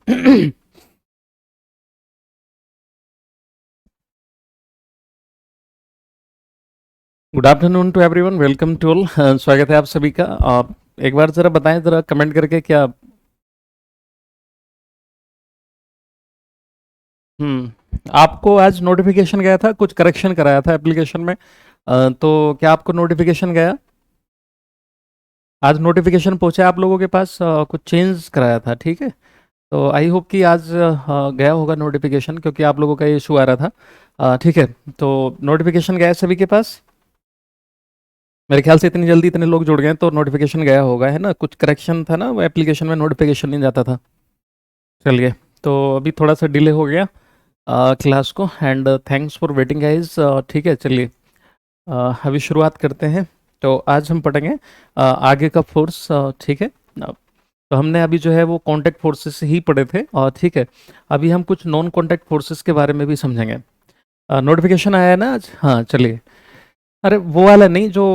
Good afternoon to everyone, welcome to all. स्वागत है आप सभी का। आप एक बार ज़रा बताएं, ज़रा कमेंट करके क्या। आपको आज नोटिफिकेशन गया था, कुछ करेक्शन कराया था एप्लीकेशन में। तो क्या आपको नोटिफिकेशन गया? आज नोटिफिकेशन पहुंचा आप लोगों के पास? कुछ चेंज कराया था, ठीक है। तो आई होप कि आज गया होगा नोटिफिकेशन, क्योंकि आप लोगों का ये इशू आ रहा था। ठीक है। तो नोटिफिकेशन गया सभी के पास? मेरे ख्याल से इतनी जल्दी इतने लोग जुड़ गए हैं, तो नोटिफिकेशन गया होगा, है ना। कुछ करेक्शन था ना, वो एप्लीकेशन में नोटिफिकेशन नहीं जाता था। चलिए। तो अभी थोड़ा सा डिले हो गया क्लास को, and thanks for waiting guys. ठीक है, चलिए। अभी शुरुआत करते हैं। तो आज हम पढ़ेंगे आगे का फोर्स। ठीक है। तो हमने अभी जो है वो कॉन्टैक्ट फोर्सेस ही पढ़े थे, और ठीक है। अभी हम कुछ नॉन कॉन्टैक्ट फोर्सेस के बारे में भी समझेंगे। नोटिफिकेशन आया है ना आज? हाँ, चलिए। अरे वो वाला नहीं जो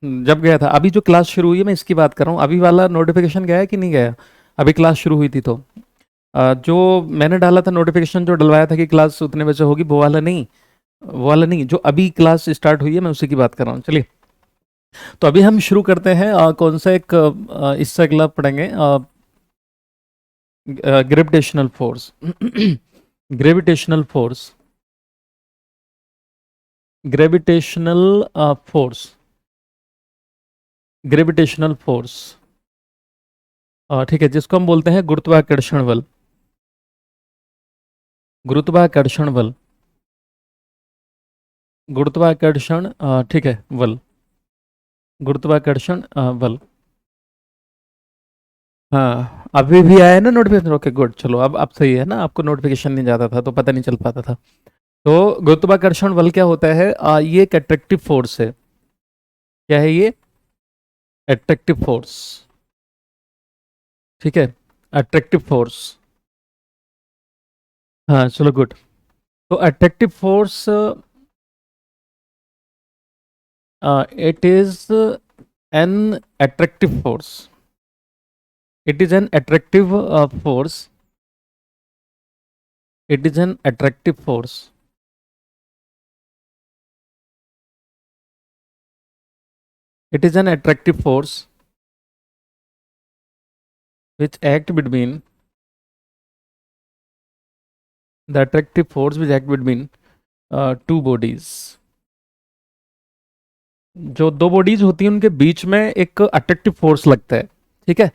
जब गया था, अभी जो क्लास शुरू हुई है मैं इसकी बात कर रहा हूँ। अभी वाला नोटिफिकेशन गया है कि नहीं गया? अभी क्लास शुरू हुई थी तो जो मैंने डाला था नोटिफिकेशन, जो डलवाया था कि क्लास उतने बजे होगी, वो वाला नहीं। वो वाला नहीं, जो अभी क्लास स्टार्ट हुई है मैं उसी की बात कर रहा हूँ। चलिए। तो अभी हम शुरू करते हैं। कौन सा एक इससे अगला पढ़ेंगे, gravitational force. Gravitational force. Gravitational force. Gravitational force. ठीक है, जिसको हम बोलते हैं गुरुत्वाकर्षण बल। गुरुत्वाकर्षण बल। गुरुत्वाकर्षण ठीक है, बल। गुरुत्वाकर्षण बल। हाँ, अभी भी आया है ना नोटिफिकेशन? Okay, good. चलो, अब सही है ना। आपको नोटिफिकेशन नहीं जाता था तो पता नहीं चल पाता था। तो गुरुत्वाकर्षण बल क्या होता है? ये एक अट्रैक्टिव फोर्स है। क्या है ये? Attractive force. ठीक है। Attractive force. हाँ, चलो, गुड। तो attractive force, it is an attractive force. It is an attractive force. It is an attractive force. It is an attractive force which act between the attractive force which act between two bodies. जो दो bodies होती हैं उनके बीच में एक attractive force लगता है। ठीक है।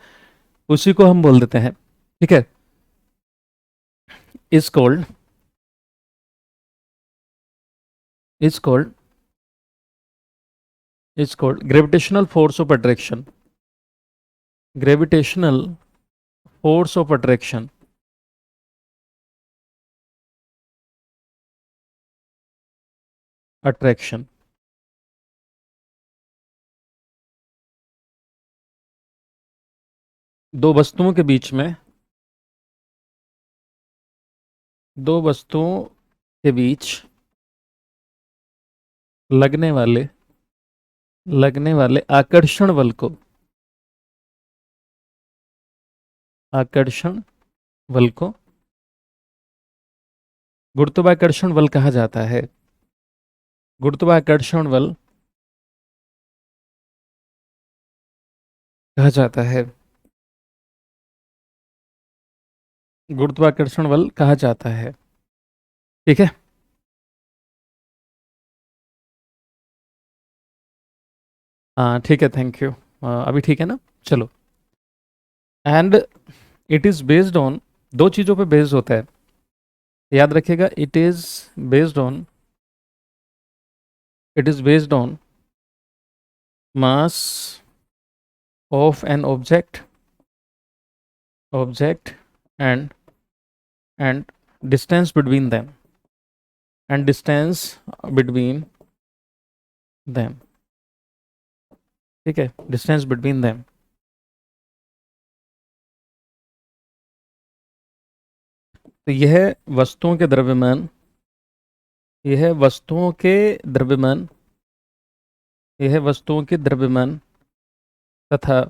उसी को हम बोल देते हैं। ठीक है। Is called is called is called gravitational force of attraction. Gravitational force of attraction. Attraction. दो वस्तुओं के बीच में, दो वस्तुओं के बीच लगने वाले आकर्षण बल को, आकर्षण बल को गुरुत्वाकर्षण बल कहा जाता है। गुरुत्वाकर्षण बल कहा जाता है। गुरुत्वाकर्षण बल कहा जाता है। ठीक है। हाँ, ठीक है, थैंक यू। अभी ठीक है ना? चलो। And it is based on, दो चीजों पे बेस्ड होता है, याद रखिएगा। Based on it is based on mass of an object and and distance between them, and distance between them. ठीक है, डिस्टेंस बिटवीन देम। तो वस्तुओं के द्रव्यमान यह वस्तुओं के द्रव्यमान यह वस्तुओं के द्रव्यमान तथा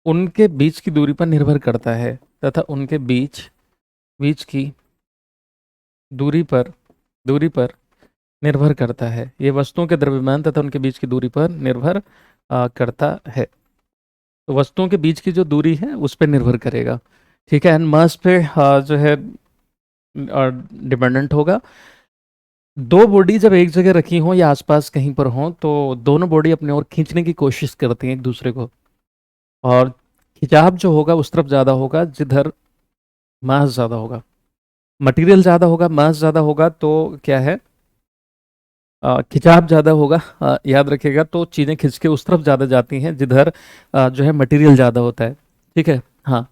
उनके बीच की दूरी पर निर्भर करता है, तथा उनके बीच बीच की दूरी पर निर्भर करता है। ये वस्तुओं के द्रव्यमान तथा उनके बीच की दूरी पर निर्भर करता है। तो वस्तुओं के बीच की जो दूरी है उस पर निर्भर करेगा। ठीक है, एंड मास पे जो है डिपेंडेंट होगा। दो बॉडी जब एक जगह रखी हो या आसपास कहीं पर हो तो दोनों बॉडी अपने ओर खींचने की कोशिश करती हैं एक दूसरे को, और खिंचाव जो होगा उस तरफ ज़्यादा होगा जिधर मास ज़्यादा होगा। मटेरियल ज़्यादा होगा, मास ज़्यादा होगा तो क्या है, खिंचाव ज़्यादा होगा। याद रखिएगा, तो चीज़ें खिंच के उस तरफ ज़्यादा जाती हैं जिधर जो है मटेरियल ज़्यादा होता है। ठीक है। हाँ,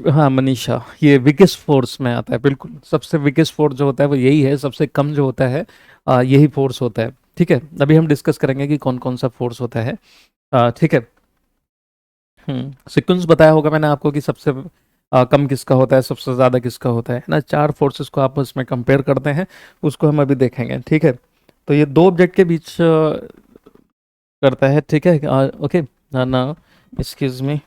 हाँ मनीषा, ये विकेस्ट फोर्स में आता है। बिल्कुल, सबसे विकेस्ट फोर्स जो होता है वो यही है, सबसे कम जो होता है यही फोर्स होता है। ठीक है, अभी हम डिस्कस करेंगे कि कौन कौन सा फोर्स होता है। ठीक है। सीक्वेंस बताया होगा मैंने आपको कि सबसे कम किसका होता है, सबसे ज़्यादा किसका होता है ना। चार फोर्सेस को आपस में कंपेयर करते हैं, उसको हम अभी देखेंगे। ठीक है, तो ये दो ऑब्जेक्ट के बीच करता है। ठीक है, ओके ना, एक्सक्यूज मी।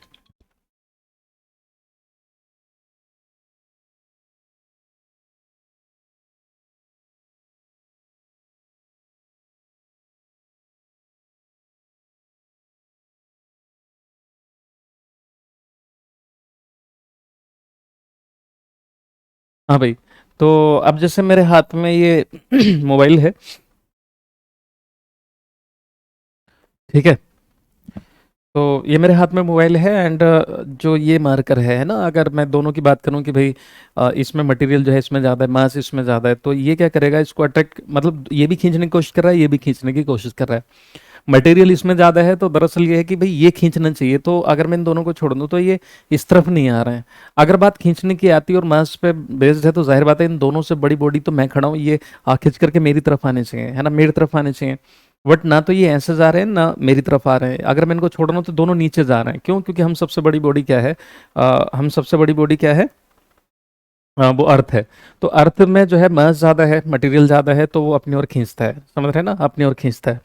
हाँ भाई, तो अब जैसे मेरे हाथ में ये मोबाइल है। ठीक है, तो ये मेरे हाथ में मोबाइल है एंड जो ये मार्कर है ना, अगर मैं दोनों की बात करूं कि भाई इसमें मटेरियल जो है इसमें ज़्यादा है, मास इसमें ज़्यादा है, तो ये क्या करेगा, इसको अट्रैक्ट, मतलब ये भी खींचने की कोशिश कर रहा है, ये भी खींचने की कोशिश कर रहा है। मटेरियल इसमें ज़्यादा है तो दरअसल ये है कि भाई ये खींचना चाहिए, तो अगर मैं इन दोनों को छोड़ दूं तो ये इस तरफ नहीं आ रहे हैं। अगर बात खींचने की आती है और मास पे बेस्ड है तो जाहिर बात है इन दोनों से बड़ी बॉडी तो मैं खड़ा हूँ, ये खींच करके मेरी तरफ आने चाहिए, है ना, मेरी तरफ आने चाहिए। बट ना तो ये ऐसे जा रहे हैं ना मेरी तरफ आ रहे हैं। अगर मैं इनको छोड़ रहा हूँ तो दोनों नीचे जा रहे हैं। क्यों? क्योंकि हम सबसे बड़ी बॉडी क्या है, हम सबसे बड़ी बॉडी क्या है, वो अर्थ है। तो अर्थ में जो है मास ज़्यादा है, मटेरियल ज़्यादा है, तो वो अपनी ओर खींचता है, समझ रहे हैं ना, अपनी ओर खींचता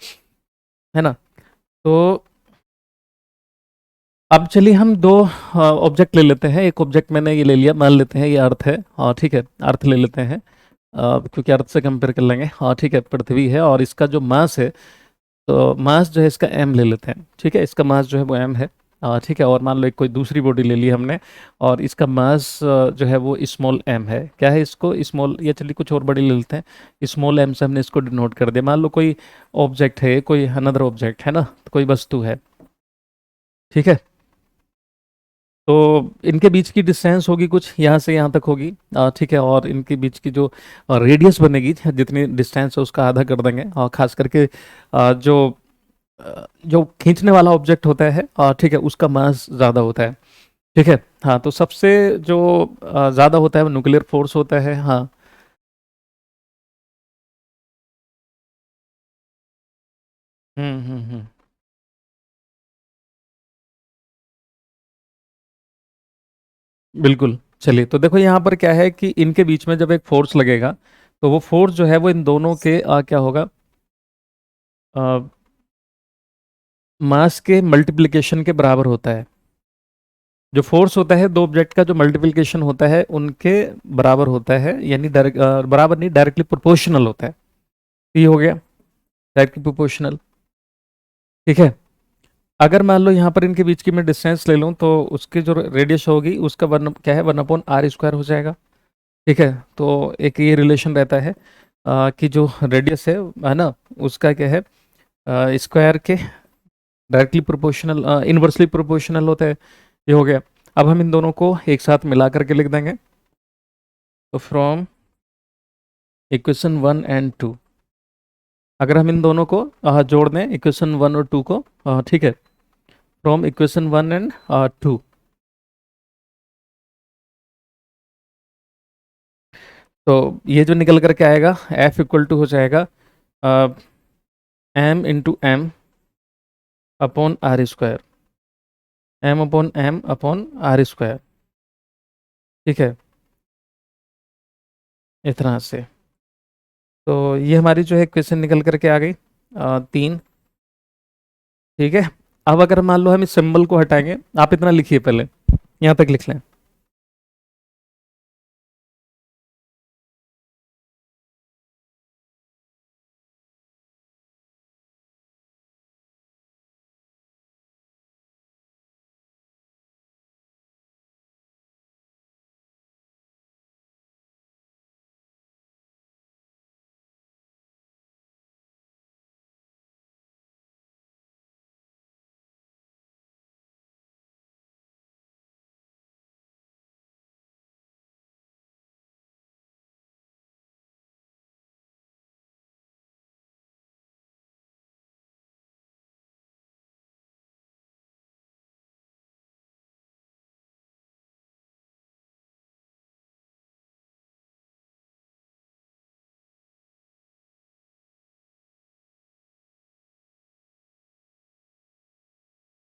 है ना। तो अब चलिए हम दो ऑब्जेक्ट ले लेते हैं। एक ऑब्जेक्ट मैंने ये ले लिया, मान लेते हैं ये अर्थ है, और ठीक है, अर्थ ले लेते हैं, क्योंकि अर्थ से कंपेयर कर लेंगे। हाँ ठीक है, पृथ्वी है और इसका जो मास है, तो मास जो है इसका एम ले लेते हैं। ठीक है, इसका मास जो है वो एम है। ठीक है, और मान लो एक कोई दूसरी बॉडी ले ली हमने, और इसका मास जो है वो स्मॉल एम है। क्या है, इसको स्मॉल, या चलिए कुछ और बड़ी ले लेते हैं, स्मॉल एम से हमने इसको डिनोट कर दिया। मान लो कोई ऑब्जेक्ट है, कोई अनदर ऑब्जेक्ट है ना, कोई वस्तु है। ठीक है, तो इनके बीच की डिस्टेंस होगी कुछ यहाँ से यहाँ तक होगी। ठीक है, और इनके बीच की जो रेडियस बनेगी, जितनी डिस्टेंस है उसका आधा कर देंगे। और खास करके जो खींचने वाला ऑब्जेक्ट होता है, ठीक है, उसका मास ज़्यादा होता है। ठीक है। हाँ, तो सबसे जो ज़्यादा होता है वो न्यूक्लियर फोर्स होता है। हाँ। हम्म। बिल्कुल। चलिए, तो देखो यहाँ पर क्या है कि इनके बीच में जब एक फोर्स लगेगा तो वो फोर्स जो है वो इन दोनों के क्या होगा, मास के मल्टीप्लिकेशन के बराबर होता है। जो फोर्स होता है दो ऑब्जेक्ट का, जो मल्टीप्लिकेशन होता है उनके बराबर होता है, यानी डायरेक्ट, बराबर नहीं, डायरेक्टली प्रोपोर्शनल होता है। तो ये हो गया डायरेक्टली प्रोपोर्शनल। ठीक है, अगर मान लो यहाँ पर इनके बीच की मैं डिस्टेंस ले लूँ तो उसकी जो रेडियस होगी उसका वन क्या है, 1/r² हो जाएगा। ठीक है, तो एक ये रिलेशन रहता है कि जो रेडियस है ना, उसका क्या है, स्क्वायर के डायरेक्टली प्रोपोर्शनल, इनवर्सली प्रोपोर्शनल होता है। ये हो गया। अब हम इन दोनों को एक साथ मिला करके लिख देंगे। तो फ्रॉम इक्वेशन 1 और 2, अगर हम इन दोनों को जोड़ दें, इक्वेशन 1 और 2 को, ठीक है, फ्रॉम इक्वेशन 1 और 2, तो ये जो निकल करके आएगा, F इक्वल टू हो जाएगा M×M अपॉन r², M/m/r²। ठीक है, इतना से। तो ये हमारी जो है क्वेश्चन निकल करके आ गई 3। ठीक है, अब अगर मान लो हम इस सिंबल को हटाएंगे, आप इतना लिखिए पहले, यहाँ तक लिख लें।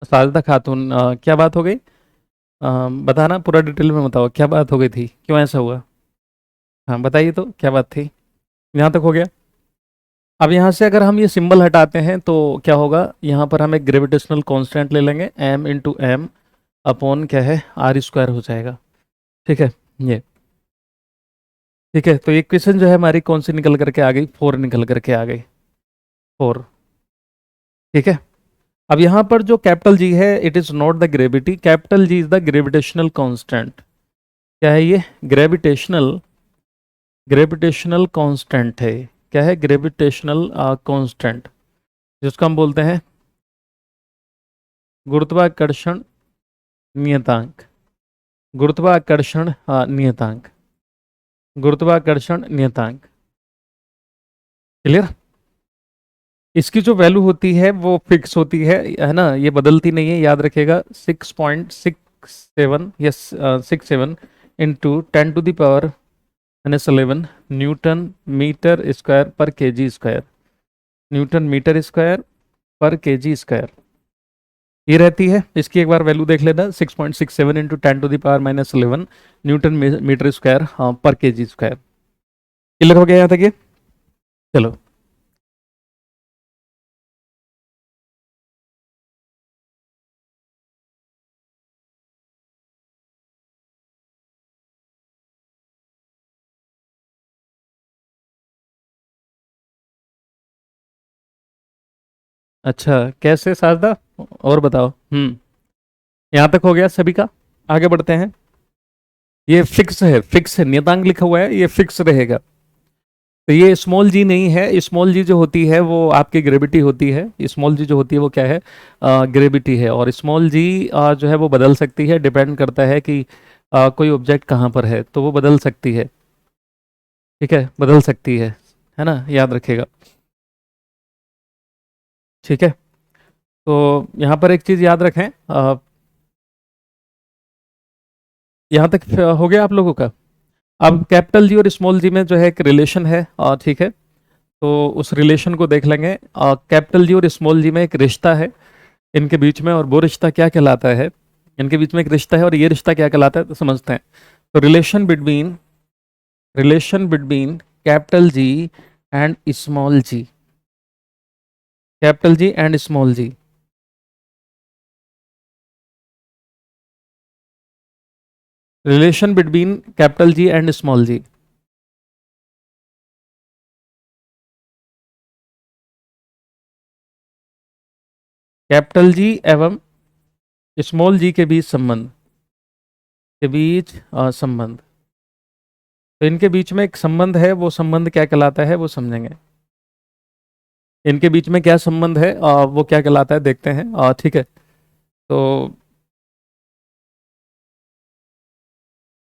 साजदा खातून, क्या बात हो गई? बताना, पूरा डिटेल में बताओ, क्या बात हो गई थी, क्यों ऐसा हुआ? हाँ बताइए तो, क्या बात थी? यहाँ तक हो गया। अब यहाँ से अगर हम ये सिंबल हटाते हैं तो क्या होगा, यहाँ पर हम एक ग्रेविटेशनल कांस्टेंट ले लेंगे, m इंटू एम अपॉन क्या है, आर स्क्वायर हो जाएगा। ठीक है, ये ठीक है। तो ये क्वेश्चन जो है हमारी कौन सी निकल करके आ गई, 4 निकल करके आ गई, 4। ठीक है। अब यहाँ पर जो कैपिटल जी है, it is not the gravity, capital G is the gravitational constant. क्या है ये? ग्रेविटेशनल, ग्रेविटेशनल कांस्टेंट है। क्या है? ग्रेविटेशनल कांस्टेंट, जिसको हम बोलते हैं गुरुत्वाकर्षण नियतांक। गुरुत्वाकर्षण नियतांक, गुरुत्वाकर्षण नियतांक। क्लियर? इसकी जो वैल्यू होती है वो फिक्स होती है ना, ये बदलती नहीं है, याद रखिएगा। 6.67, yes 67 into 10⁻11 newton metre square पर KG square, newton metre square पर केजी स्क्वायर ये रहती है। इसकी एक बार वैल्यू देख लेना, 6.67 इंटू 10⁻11 न्यूटन मीटर स्क्वायर पर केजी स्क्वायर। क्लियर हो गया यहाँ तक ये? चलो, अच्छा कैसे साजदा, और बताओ। यहाँ तक हो गया सभी का? आगे बढ़ते हैं। ये फिक्स है, फिक्स है, नियतांक लिखा हुआ है, ये फिक्स रहेगा। तो ये स्मॉल जी नहीं है, स्मॉल जी जो होती है वो आपकी ग्रेविटी होती है। स्मॉल जी जो होती है वो क्या है? ग्रेविटी है। और स्मॉल जी जो है वो बदल सकती है, डिपेंड करता है कि कोई ऑब्जेक्ट कहाँ पर है, तो वो बदल सकती है। ठीक है, बदल सकती है ना, याद रखिएगा। ठीक है, तो यहाँ पर एक चीज़ याद रखें, यहाँ तक हो गया आप लोगों का? अब कैपिटल जी और स्मॉल जी में जो है एक रिलेशन है, ठीक है, तो उस रिलेशन को देख लेंगे। कैपिटल जी और स्मॉल जी में एक रिश्ता है इनके बीच में, और वो रिश्ता क्या कहलाता है? इनके बीच में एक रिश्ता है, और ये रिश्ता क्या कहलाता है, तो समझते हैं। तो relation between capital G and small G, capital G and small G. Relation between capital G and small G. Capital G एवं स्मॉल जी के बीच संबंध, के बीच संबंध। तो इनके बीच में एक संबंध है, वो संबंध क्या कहलाता है वो समझेंगे। इनके बीच में क्या संबंध है, वो क्या कहलाता है देखते हैं। ठीक है, तो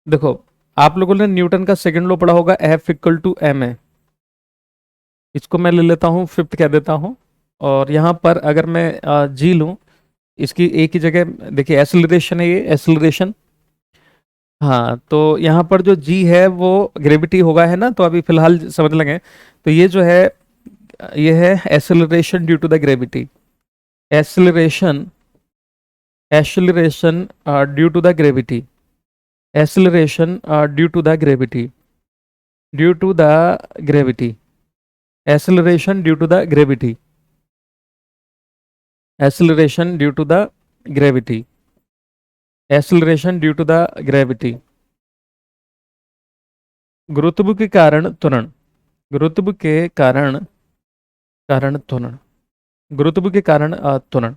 देखो, आप लोगों ने न्यूटन का सेकंड लॉ पढ़ा होगा, एफ इक्वल टू एम है। इसको मैं ले लेता हूँ, फिफ्थ कह देता हूँ। और यहाँ पर अगर मैं जी लूँ, इसकी एक ही जगह देखिए, एसिलरेशन है, ये एसिलरेशन। हाँ, तो यहाँ पर जो जी है वो ग्रेविटी होगा, है ना, तो अभी फिलहाल समझ लेंगे। तो ये जो है, ये है acceleration due to the gravity. Acceleration, acceleration due to the gravity, acceleration due to the gravity, due to the gravity, acceleration due to the gravity. Acceleration due to the gravity, acceleration due to the gravity, गुरुत्व के कारण त्वरण, गुरुत्व के कारण, कारण त्वरण, गुरुत्व के कारण त्वरण,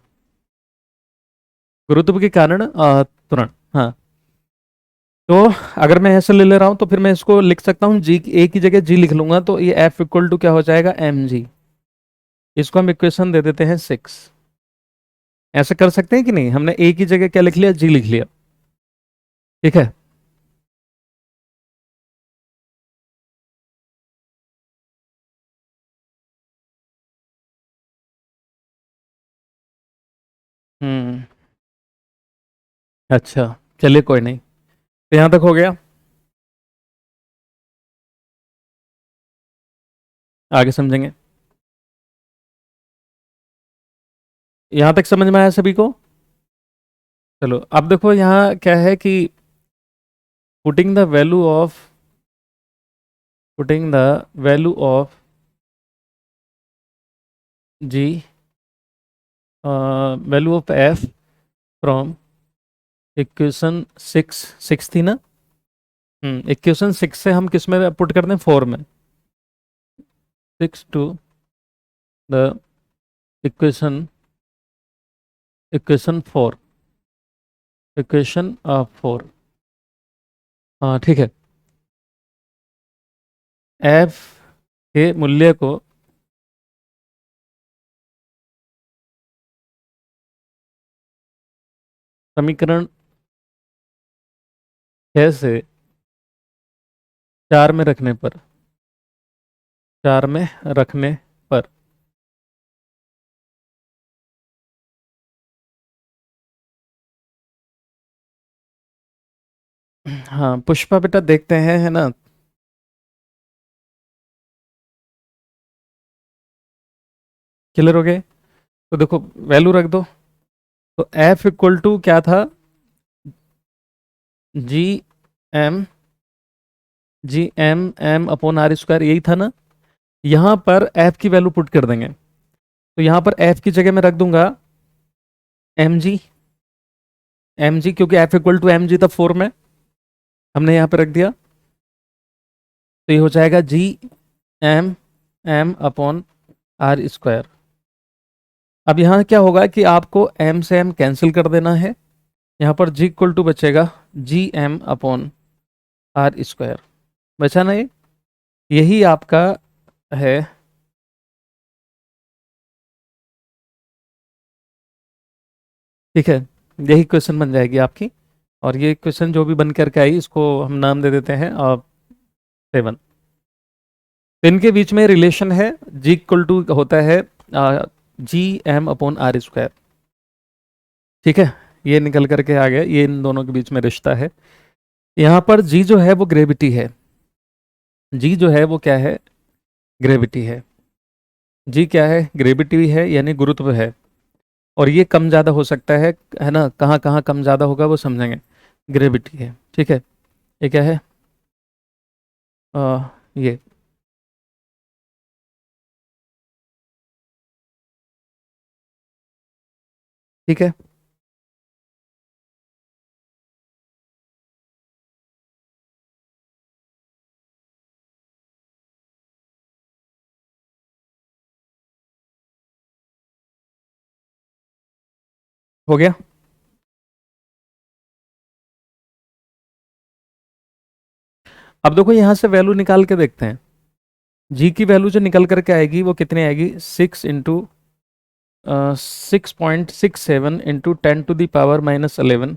गुरुत्व के कारण त्वरण। हाँ, तो अगर मैं ऐसे ले ले रहा हूं तो फिर मैं इसको लिख सकता हूँ जी, ए की जगह जी लिख लूंगा, तो ये एफ इक्वल टू क्या हो जाएगा, एम जी। इसको हम इक्वेशन दे देते हैं 6। ऐसे कर सकते हैं कि नहीं, हमने ए की जगह क्या लिख लिया, जी लिख लिया। ठीक है। हम्म। अच्छा, चलिए कोई नहीं, तो यहां तक हो गया, आगे समझेंगे। यहां तक समझ में आया सभी को? चलो अब देखो यहाँ क्या है कि putting the value of, putting the value of G, value of F from equation 6, 6 थी ना? इक्वेशन 6 से हम किस में पुट करते हैं, 4 में, 6 to the equation, equation 4, equation 4। हाँ ठीक है, एफ के मूल्य को समीकरण 6 से 4 में रखने पर, 4 में रखने पर, हाँ पुष्पा बेटा देखते हैं, है ना? क्लियर हो गए? तो देखो वैल्यू रख दो, तो एफ इक्वल टू क्या था, G M, G M M upon R square, यही था ना? यहाँ पर एफ की वैल्यू पुट कर देंगे, तो यहाँ पर एफ की जगह मैं रख दूंगा एम जी, एम जी, क्योंकि F equal to M G था 4 में, हमने यहाँ पे रख दिया, तो ये हो जाएगा G M M upon R square. अब यहाँ क्या होगा कि आपको एम से एम कैंसिल कर देना है, यहाँ पर जी इक्वल टू बचेगा G M upon R square, बचा ना ये? यही आपका है, ठीक है, यही क्वेश्चन बन जाएगी आपकी। और ये क्वेश्चन जो भी बन करके आई, इसको हम नाम दे देते हैं 7। तो इनके बीच में रिलेशन है, जी इक्वल टू होता है G M upon R square. ठीक है, ये निकल करके आ गया, ये इन दोनों के बीच में रिश्ता है। यहाँ पर जी जो है वो ग्रेविटी है, जी जो है वो क्या है, ग्रेविटी है। जी क्या है, ग्रेविटी है, यानी गुरुत्व है। और ये कम ज़्यादा हो सकता है ना? कहाँ कहाँ कम ज़्यादा होगा वो समझेंगे। ग्रेविटी है, ठीक है। ये क्या है, ये, ठीक है। हो गया? अब देखो यहाँ से वैल्यू निकाल के देखते हैं, जी की वैल्यू जो निकल करके आएगी वो कितनी आएगी, 6 into 6.67 into 10 to the power -11,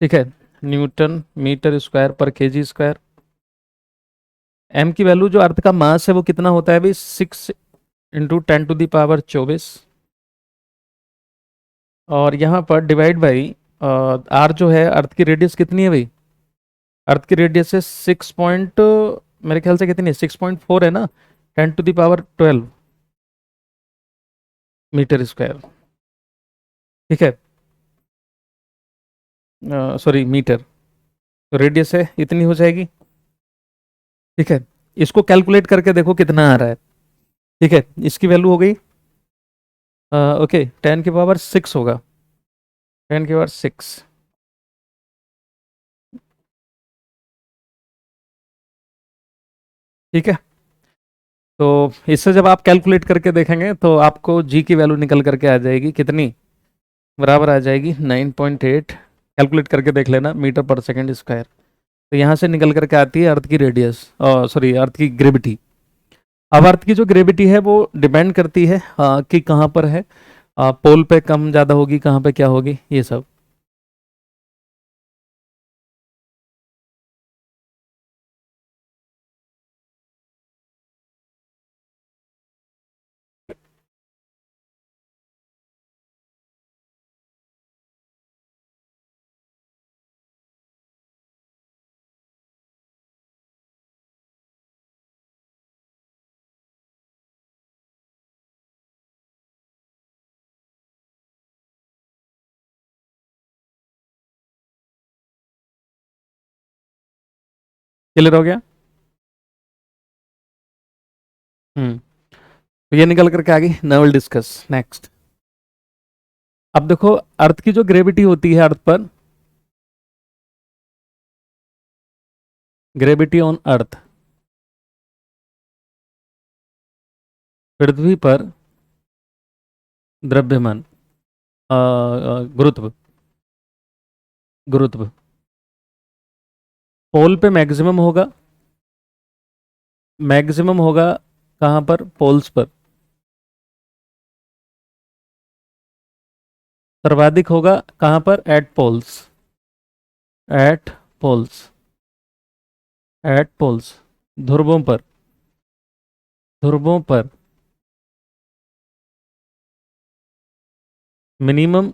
ठीक है, न्यूटन मीटर स्क्वायर पर केजी स्क्वायर। एम की वैल्यू जो अर्थ का मास है वो कितना होता है भाई, 6 इंटू 10 टू द पावर 24। और यहाँ पर डिवाइड बाई आर जो है, अर्थ की रेडियस कितनी है भाई, अर्थ की रेडियस है 6 पॉइंट, मेरे ख्याल से कितनी है, 6.4 है ना, 10 to the power 12 metre square, ठीक है, सॉरी मीटर। तो रेडियस है इतनी हो जाएगी, ठीक है। इसको कैलकुलेट करके देखो कितना आ रहा है, ठीक है, इसकी वैल्यू हो गई ओके, 10 की पावर 6 होगा, 10 की पावर 6। ठीक है। तो इससे जब आप कैलकुलेट करके देखेंगे तो आपको जी की वैल्यू निकल करके आ जाएगी कितनी, बराबर आ जाएगी 9.8। कैलकुलेट करके देख लेना, मीटर पर सेकंड स्क्वायर। तो यहाँ से निकल करके आती है अर्थ की रेडियस, सॉरी अर्थ की ग्रेविटी। अब अर्थ की जो ग्रेविटी है वो डिपेंड करती है कि कहाँ पर है, पोल पे कम ज़्यादा होगी, कहाँ पे क्या होगी, ये सब। क्लियर हो गया? हम्म। तो ये निकल करके आ गई, नाउ विल डिस्कस नेक्स्ट। अब देखो, अर्थ की जो ग्रेविटी होती है अर्थ पर, ग्रेविटी ऑन अर्थ, पृथ्वी पर द्रव्यमान, गुरुत्व, गुरुत्व पोल पे मैक्सिमम होगा, मैक्सिमम होगा कहाँ पर, पोल्स पर। सर्वाधिक होगा कहाँ पर, at poles, at poles, at poles, ध्रुवों पर, ध्रुवों पर। मिनिमम,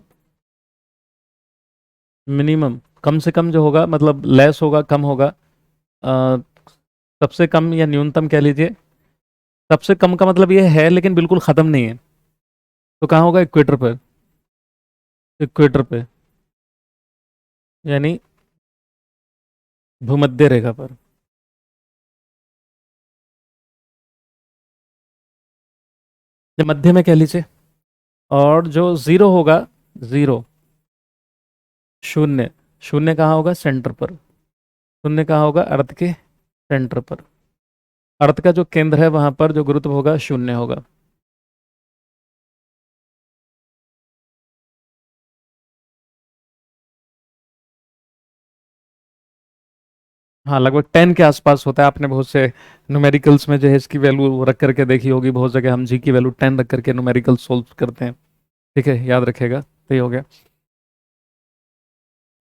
मिनिमम कम से कम जो होगा, मतलब लेस होगा, कम होगा, अ, सबसे कम या न्यूनतम कह लीजिए। सबसे कम का मतलब ये है लेकिन बिल्कुल ख़त्म नहीं है। तो कहाँ होगा, इक्वेटर पर, इक्वेटर पे, यानी भूमध्य रेखा पर। या मध्य में कह लीजिए। और जो ज़ीरो होगा, ज़ीरो, शून्य, शून्य कहाँ होगा, सेंटर पर। शून्य कहाँ होगा, अर्थ के सेंटर पर। अर्थ का जो केंद्र है वहां पर जो गुरुत्व होगा, शून्य होगा। हाँ, लगभग 10 के आसपास होता है। आपने बहुत से न्यूमेरिकल्स में जो है इसकी वैल्यू रख करके देखी होगी, बहुत जगह हम जी की वैल्यू 10 रख करके न्यूमेरिकल सोल्व करते हैं। ठीक है, याद रखेगा, तो ये हो गया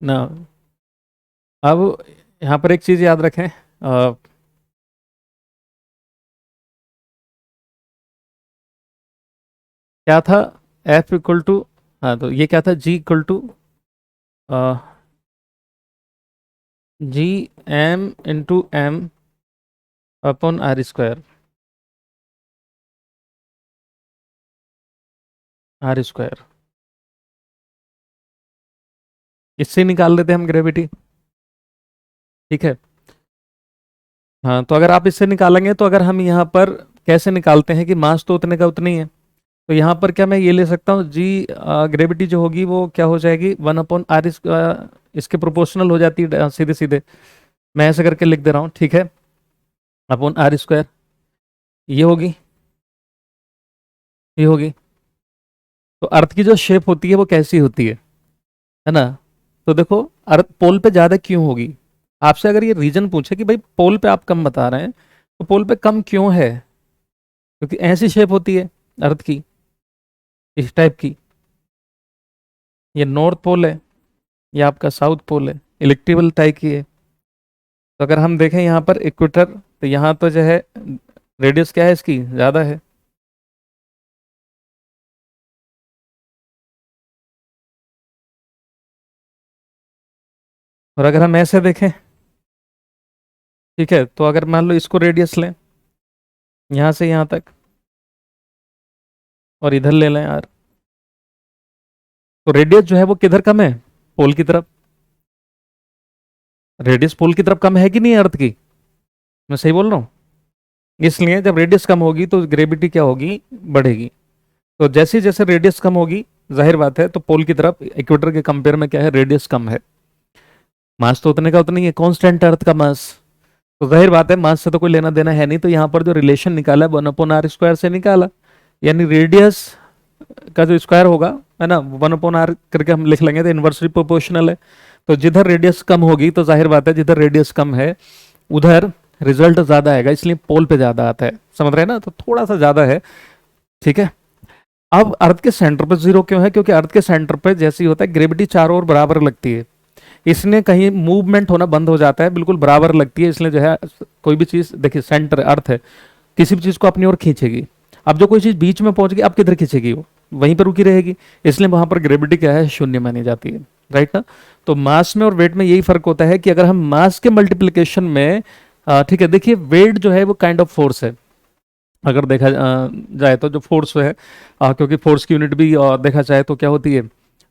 ना। अब यहाँ पर एक चीज़ याद रखें, क्या था, एफ इक्वल टू, हाँ तो ये क्या था, G equal to G M into M upon R square, R square. इससे निकाल लेते हैं हम ग्रेविटी। ठीक है। हाँ, तो अगर आप इससे निकालेंगे तो अगर हम यहाँ पर कैसे निकालते हैं कि मास तो उतने का उतना ही है, तो यहाँ पर क्या मैं ये ले सकता हूँ, जी ग्रेविटी जो होगी वो क्या हो जाएगी, 1/r, इसके प्रोपोर्शनल हो जाती है सीधे सीधे। मैं ऐसे करके लिख दे रहा हूँ, ठीक है, अपॉन आर स्क्वायर। ये होगी, ये होगी। तो अर्थ की जो शेप होती है वो कैसी होती है ना। तो देखो, अर्थ पोल पे ज़्यादा क्यों होगी, आपसे अगर ये रीजन पूछे कि भाई पोल पे आप कम बता रहे हैं, तो पोल पे कम क्यों है, क्योंकि ऐसी शेप होती है अर्थ की, इस टाइप की। ये नॉर्थ पोल है, ये आपका साउथ पोल है, इलेक्ट्रिबल टाइप की है। तो अगर हम देखें यहाँ पर इक्वेटर, तो यहाँ तो जो है रेडियस क्या है इसकी, ज़्यादा है। और अगर हम ऐसे देखें, ठीक है, तो अगर मान लो इसको रेडियस लें यहाँ से यहाँ तक, और इधर ले लें यार, तो रेडियस जो है वो किधर कम है, पोल की तरफ। रेडियस पोल की तरफ कम है कि नहीं अर्थ की, मैं सही बोल रहा हूँ। इसलिए जब रेडियस कम होगी तो ग्रेविटी क्या होगी, बढ़ेगी। तो जैसे जैसे रेडियस कम होगी, जाहिर बात है, तो पोल की तरफ इक्वेटर के कंपेयर में क्या है, रेडियस कम है। मास तो उतने का उतना ही है, कांस्टेंट अर्थ का मास। तो जाहिर बात है मास से तो कोई लेना देना है नहीं, तो यहाँ पर जो रिलेशन निकाला है 1/r² से निकाला, यानी रेडियस का जो स्क्वायर होगा, है ना, 1/r करके हम लिख लेंगे, तो इन्वर्सली प्रोपोर्शनल है। तो जिधर रेडियस कम होगी तो जाहिर बात है जिधर रेडियस कम है उधर रिजल्ट ज्यादा आएगा, इसलिए पोल पे ज्यादा आता है, समझ रहे हैं ना, तो थोड़ा सा ज्यादा है। ठीक है। अब अर्थ के सेंटर पे जीरो क्यों है, क्योंकि अर्थ के सेंटर पे जैसे ही होता है ग्रेविटी चारों ओर बराबर लगती है, इसने कहीं मूवमेंट होना बंद हो जाता है, बिल्कुल बराबर लगती है, इसलिए जो है कोई भी चीज, देखिए सेंटर अर्थ है, किसी भी चीज को अपनी ओर खींचेगी। अब जो कोई चीज बीच में पहुंच गई, अब किधर खींचेगी, वो वहीं पर रुकी रहेगी, इसलिए वहां पर ग्रेविटी क्या है, शून्य मानी जाती है। राइट ना। तो मास में और वेट में यही फर्क होता है कि अगर हम मास के मल्टीप्लीकेशन में, ठीक है, देखिए वेट जो है वो काइंड ऑफ फोर्स है, अगर देखा जाए तो जो फोर्स है, क्योंकि फोर्स की यूनिट भी देखा जाए तो क्या होती है,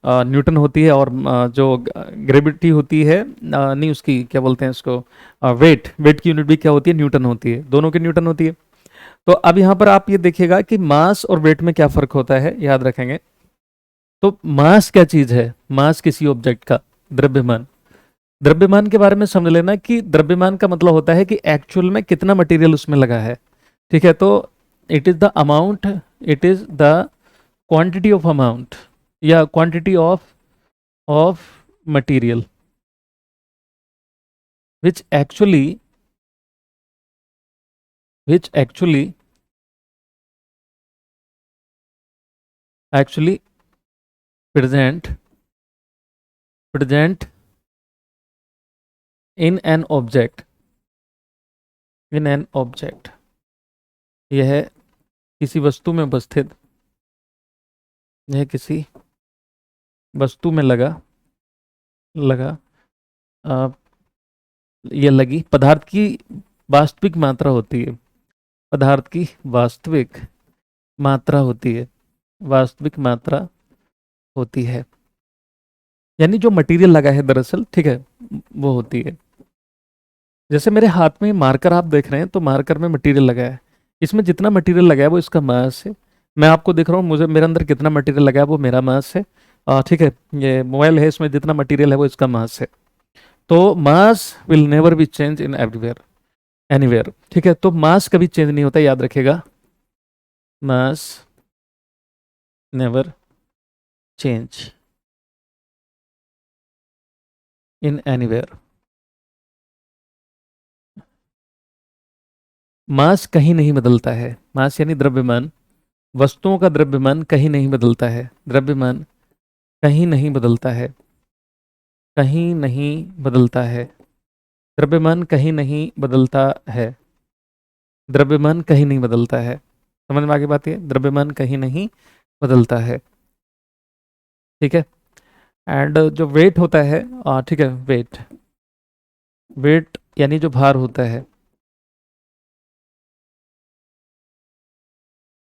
न्यूटन होती है, और जो ग्रेविटी होती है, नहीं उसकी क्या बोलते हैं इसको, वेट, वेट की यूनिट भी क्या होती है, न्यूटन होती है, दोनों की न्यूटन होती है। तो अब यहाँ पर आप ये देखिएगा कि मास और वेट में क्या फर्क होता है, याद रखेंगे। तो मास क्या चीज है, मास किसी ऑब्जेक्ट का, द्रव्यमान। द्रव्यमान के बारे में समझ लेना कि द्रव्यमान का मतलब होता है कि एक्चुअल में कितना मटेरियल उसमें लगा है। ठीक है। तो it is the amount, it is the quantity of amount, या quantity of material which actually which actually present in an object, यह किसी वस्तु में उपस्थित, यह किसी वस्तु में लगा आ, यह लगी पदार्थ की वास्तविक मात्रा होती है, पदार्थ की वास्तविक मात्रा होती है, वास्तविक मात्रा होती है, यानी जो मटेरियल लगा है दरअसल, ठीक है, वो होती है। जैसे मेरे हाथ में मार्कर आप देख रहे हैं, तो मार्कर में मटेरियल लगा है, इसमें जितना मटेरियल लगा है वो इसका मास है। मैं आपको दिख रहा हूँ, मुझे मेरे अंदर कितना मटेरियल लगा है वो मेरा मास है। ठीक है। ये मोबाइल है, इसमें जितना मटेरियल है वो इसका मास है। तो mass will never be change in everywhere, anywhere. ठीक है। तो मास कभी चेंज नहीं होता, याद रखिएगा, मास नेवर चेंज इन एनीवेयर। मास कहीं नहीं बदलता है, मास यानी द्रव्यमान, वस्तुओं का द्रव्यमान कहीं नहीं बदलता है, द्रव्यमान कहीं नहीं बदलता है, कहीं नहीं बदलता है, द्रव्यमान कहीं नहीं बदलता है, द्रव्यमान कहीं नहीं बदलता है। समझ में आगे बात है, द्रव्यमान कहीं नहीं बदलता है। ठीक है। एंड जो वेट होता है, ठीक है, वेट, वेट यानी जो भार होता है,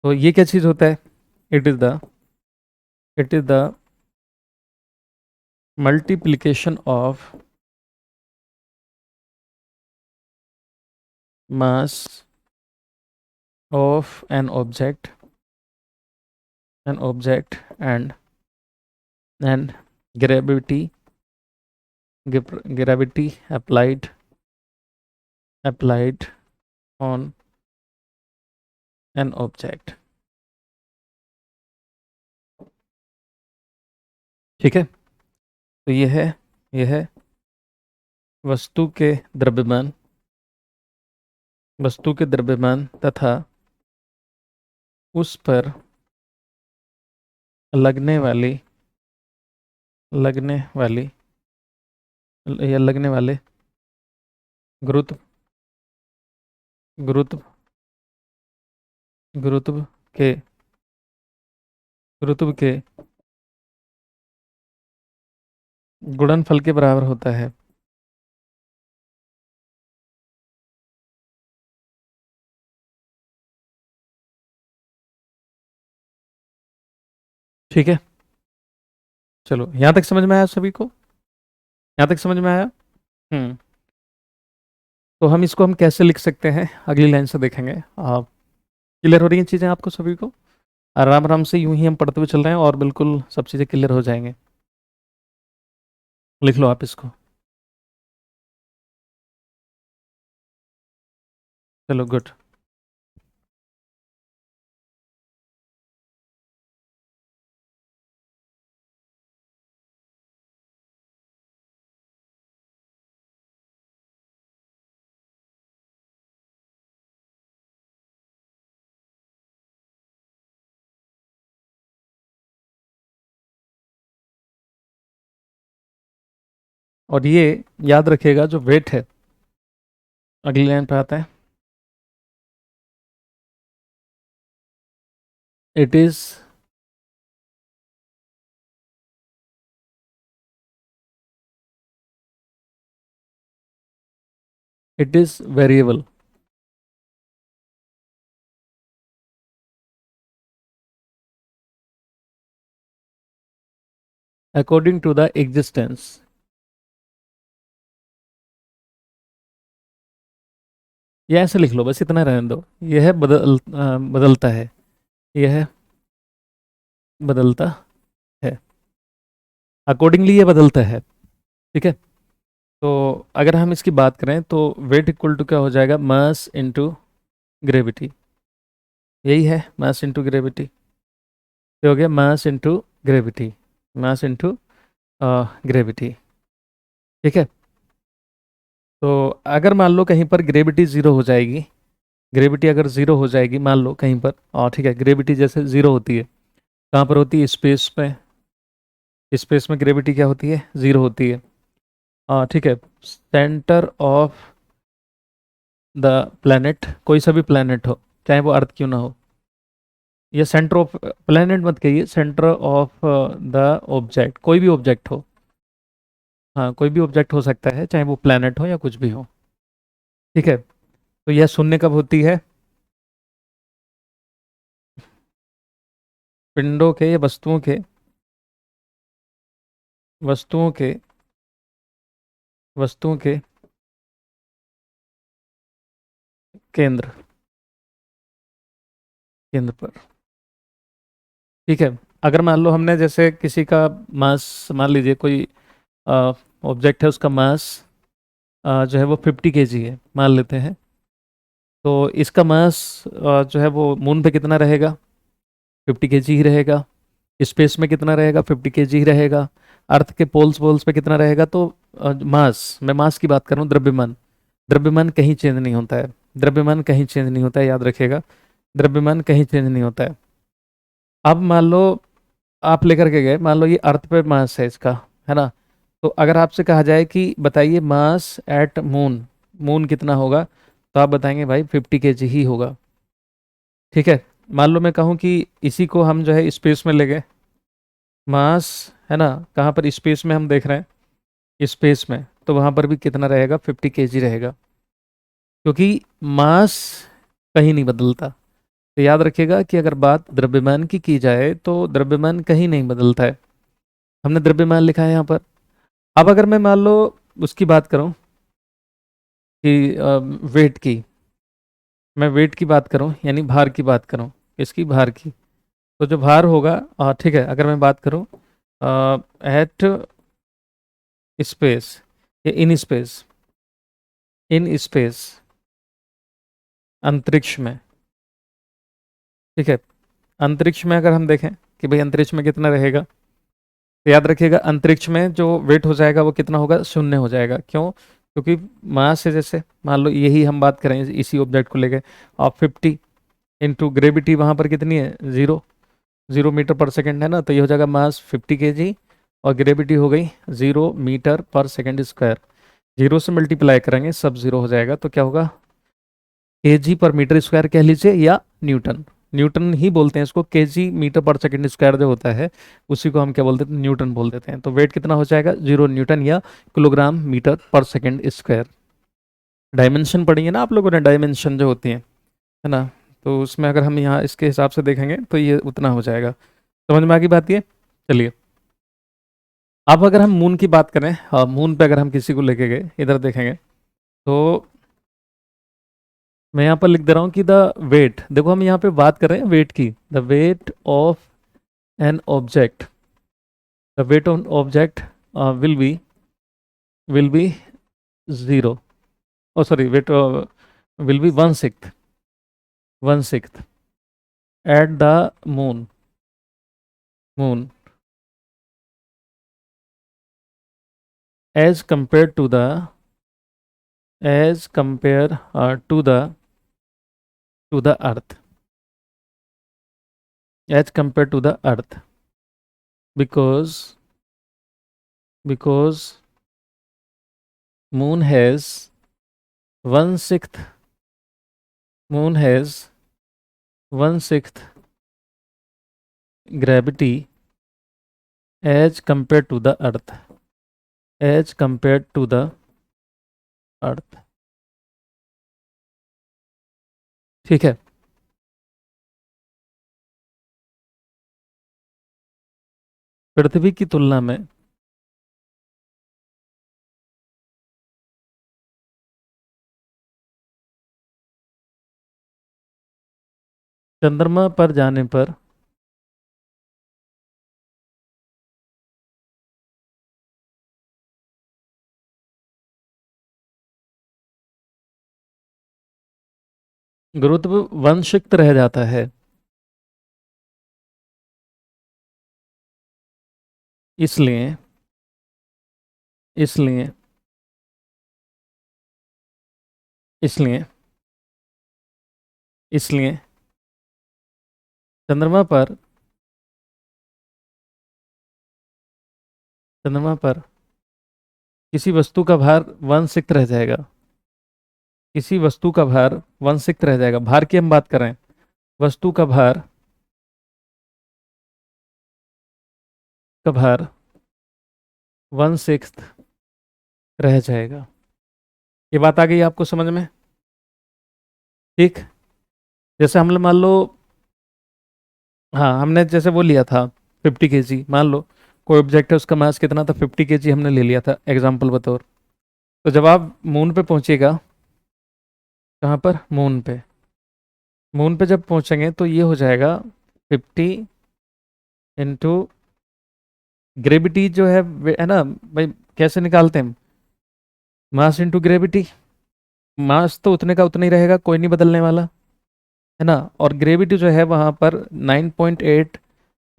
तो ये क्या चीज होता है, it is the multiplication of mass of an object and gravity applied on an object। ठीक है। तो यह है वस्तु के द्रव्यमान, वस्तु के द्रव्यमान तथा उस पर लगने वाली या लगने वाले गुरुत्व गुरुत्व गुरुत्व के गुरुत्व के गुणनफल के बराबर होता है। ठीक है। चलो यहां तक समझ में आया सभी को, यहां तक समझ में आया। हम्म। तो हम इसको हम कैसे लिख सकते हैं, अगली लाइन से देखेंगे। आप क्लियर हो रही हैं चीजें आपको सभी को। आराम आराम से यूं ही हम पढ़ते हुए चल रहे हैं और बिल्कुल सब चीज़ें क्लियर हो जाएंगे। लिख लो आप इसको। चलो गुड। और ये याद रखिएगा जो वेट है, अगली लाइन पे आता है, it is variable. According to the existence. ये ऐसे लिख लो, बस इतना रहने दो। यह बदलता है, यह बदलता है, अकॉर्डिंगली ये बदलता है। ठीक है। तो अगर हम इसकी बात करें तो वेट इक्वल टू क्या हो जाएगा, मास इनटू ग्रेविटी। यही है मास इनटू ग्रेविटी। ये हो गया mass into gravity, mass into gravity. ठीक है। तो अगर मान लो कहीं पर ग्रेविटी ज़ीरो हो जाएगी, ग्रेविटी अगर ज़ीरो हो जाएगी मान लो कहीं पर, और ठीक है, ग्रेविटी जैसे ज़ीरो होती है, कहाँ पर होती है, स्पेस में। स्पेस में ग्रेविटी क्या होती है, ज़ीरो होती है। ठीक है। सेंटर ऑफ द प्लैनेट, कोई सा भी प्लैनेट हो, चाहे वो अर्थ क्यों ना हो, या सेंटर ऑफ प्लैनेट मत कहिए, सेंटर ऑफ द ऑब्जेक्ट, कोई भी ऑब्जेक्ट हो। हाँ, कोई भी ऑब्जेक्ट हो सकता है, चाहे वो प्लैनेट हो या कुछ भी हो। ठीक है। तो यह शून्य कब होती है, पिंडों के या वस्तुओं के वस्तुओं के केंद्र केंद्र पर। ठीक है। अगर मान लो हमने जैसे किसी का मास, मान लीजिए कोई ऑब्जेक्ट है, उसका मास जो है वो 50 kg है मान लेते हैं। तो इसका मास जो है वो मून पे कितना रहेगा, 50 kg ही रहेगा। स्पेस में कितना रहेगा, 50 kg ही रहेगा। अर्थ के पोल्स पोल्स पे कितना रहेगा। तो मास, मैं मास की बात कर रहा हूँ, द्रव्यमान। द्रव्यमान कहीं चेंज नहीं होता है, द्रव्यमान कहीं चेंज नहीं होता है, याद रखिएगा, द्रव्यमान कहीं चेंज नहीं होता है। अब मान लो आप लेकर के गए, मान लो ये अर्थ पे मास है इसका, है ना। तो अगर आपसे कहा जाए कि बताइए मास एट मून, मून कितना होगा, तो आप बताएंगे भाई 50 kg ही होगा। ठीक है। मान लो मैं कहूँ कि इसी को हम जो है स्पेस में ले गए, मास, है ना, कहाँ पर स्पेस में हम देख रहे हैं, स्पेस में, तो वहाँ पर भी कितना रहेगा, 50 kg रहेगा, क्योंकि मास कहीं नहीं बदलता। तो याद रखिएगा कि अगर बात द्रव्यमान की जाए तो द्रव्यमान कहीं नहीं बदलता है। हमने द्रव्यमान लिखा है यहाँ पर। अब अगर मैं मान लो उसकी बात करूँ कि वेट की, मैं वेट की बात करूँ यानी भार की बात करूँ, इसकी भार की, तो जो भार होगा, ठीक है, अगर मैं बात करूँ एट स्पेस या इन स्पेस, अंतरिक्ष में। ठीक है। अंतरिक्ष में अगर हम देखें कि भाई अंतरिक्ष में कितना रहेगा, तो याद रखिएगा अंतरिक्ष में जो वेट हो जाएगा वो कितना होगा, शून्य हो जाएगा। क्यों, क्योंकि मास से, जैसे मान लो यही हम बात करें इसी ऑब्जेक्ट को लेके, और 50 इंटू ग्रेविटी वहाँ पर कितनी है, ज़ीरो, 0 मीटर पर सेकेंड है ना, तो ये हो जाएगा मास 50 kg, और ग्रेविटी हो गई 0 मीटर पर सेकेंड स्क्वायर। जीरो से मल्टीप्लाई करेंगे सब जीरो हो जाएगा, तो क्या होगा, केजी पर मीटर स्क्वायर कह लीजिए, या न्यूटन, न्यूटन ही बोलते हैं इसको, केजी मीटर पर सेकंड स्क्वायर जो होता है उसी को हम क्या बोलते हैं, न्यूटन बोल देते हैं। तो वेट कितना हो जाएगा, 0 न्यूटन या किलोग्राम मीटर पर सेकंड स्क्वायर। डायमेंशन पढ़ी है ना आप लोगों ने, डायमेंशन जो होती है ना, तो उसमें अगर हम यहाँ इसके हिसाब से देखेंगे तो ये उतना हो जाएगा। समझ में आ गई बात ये। चलिए, अब अगर हम मून की बात करें, मून पे अगर हम किसी को लेके गए, इधर देखेंगे, तो मैं यहाँ पर लिख दे रहा हूँ कि द वेट, देखो हम यहाँ पे बात कर रहे हैं वेट की, the weight of an object, the weight of object will be zero, oh sorry weight will be one sixth at the moon moon as compare to the as compare to the earth, as compared to the earth, because because moon has one sixth moon has one sixth gravity as compared to the earth, as compared to the earth। ठीक है, पृथ्वी की तुलना में चंद्रमा पर जाने पर गुरुत्व वंशिक्त रह जाता है, इसलिए इसलिए इसलिए इसलिए चंद्रमा पर चंद्रमा पर किसी वस्तु का भार वन सिक्स रह जाएगा, किसी वस्तु का भार वन सिक्स रह जाएगा, भार की हम बात करें, वस्तु का भार वन सिक्स रह जाएगा। ये बात आ गई आपको समझ में? ठीक, जैसे हमने मान लो, हाँ हमने जैसे वो लिया था 50 kg, मान लो कोई ऑब्जेक्ट है उसका मास कितना था, 50 kg हमने ले लिया था एग्जाम्पल बतौर। तो जब आप मून पे पहुंचिएगा, कहाँ पर, मून पे, मून पे जब पहुंचेंगे तो ये हो जाएगा 50 इंटू ग्रेविटी जो है ना भाई, कैसे निकालते हैं, मास इंटू ग्रेविटी, मास तो उतने का उतना ही रहेगा, कोई नहीं बदलने वाला है ना, और ग्रेविटी जो है वहाँ पर 9.8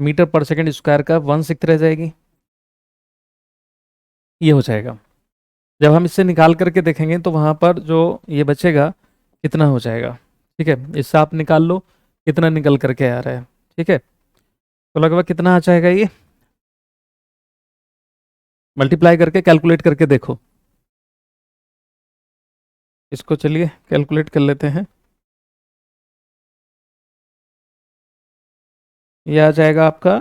मीटर पर सेकंड स्क्वायर का वन सिक्स रह जाएगी, ये हो जाएगा। जब हम इससे निकाल करके देखेंगे तो वहाँ पर जो ये बचेगा कितना हो जाएगा, ठीक है, इससे आप निकाल लो कितना निकल करके आ रहा है, ठीक है, तो लगभग कितना आ जाएगा ये, मल्टीप्लाई करके कैलकुलेट करके देखो इसको, चलिए कैलकुलेट कर लेते हैं। ये आ जाएगा आपका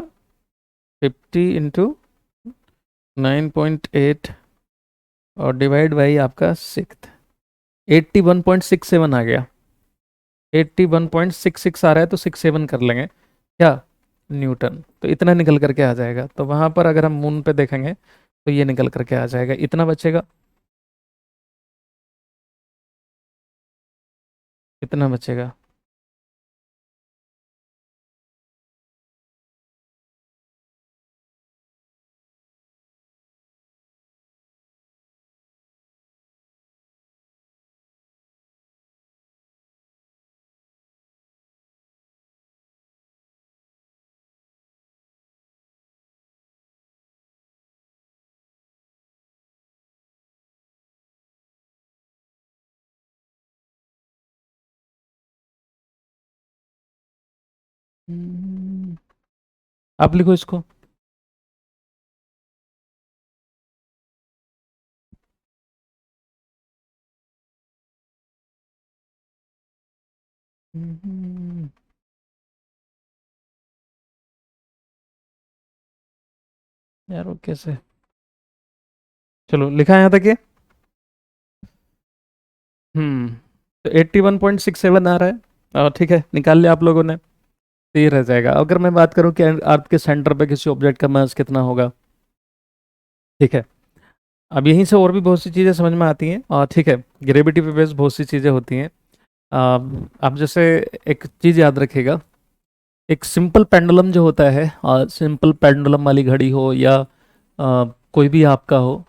50 इंटू 9.8 और डिवाइड बाई आपका सिक्स, 81.67 आ गया, 81.66 आ रहा है, तो 67 कर लेंगे क्या, न्यूटन, तो इतना निकल करके आ जाएगा। तो वहाँ पर अगर हम मून पे देखेंगे तो ये निकल करके आ जाएगा, इतना बचेगा, इतना बचेगा। हम्म, आप लिखो इसको। हम्म, यार वो कैसे, चलो लिखा है यहाँ तक ये। तो 81.67 आ रहा है, और ठीक है निकाल लिया आप लोगों ने, तो ये रह जाएगा। अगर मैं बात करूँ कि अर्थ के सेंटर पे किसी ऑब्जेक्ट का मास कितना होगा, ठीक है, अब यहीं से और भी बहुत सी चीज़ें समझ में आती हैं, और ठीक है ग्रेविटी पे बेस्ड बहुत सी चीज़ें होती हैं। आप जैसे एक चीज़ याद रखिएगा, एक सिंपल पेंडुलम जो होता है, सिंपल पेंडुलम वाली घड़ी हो या कोई भी आपका हो,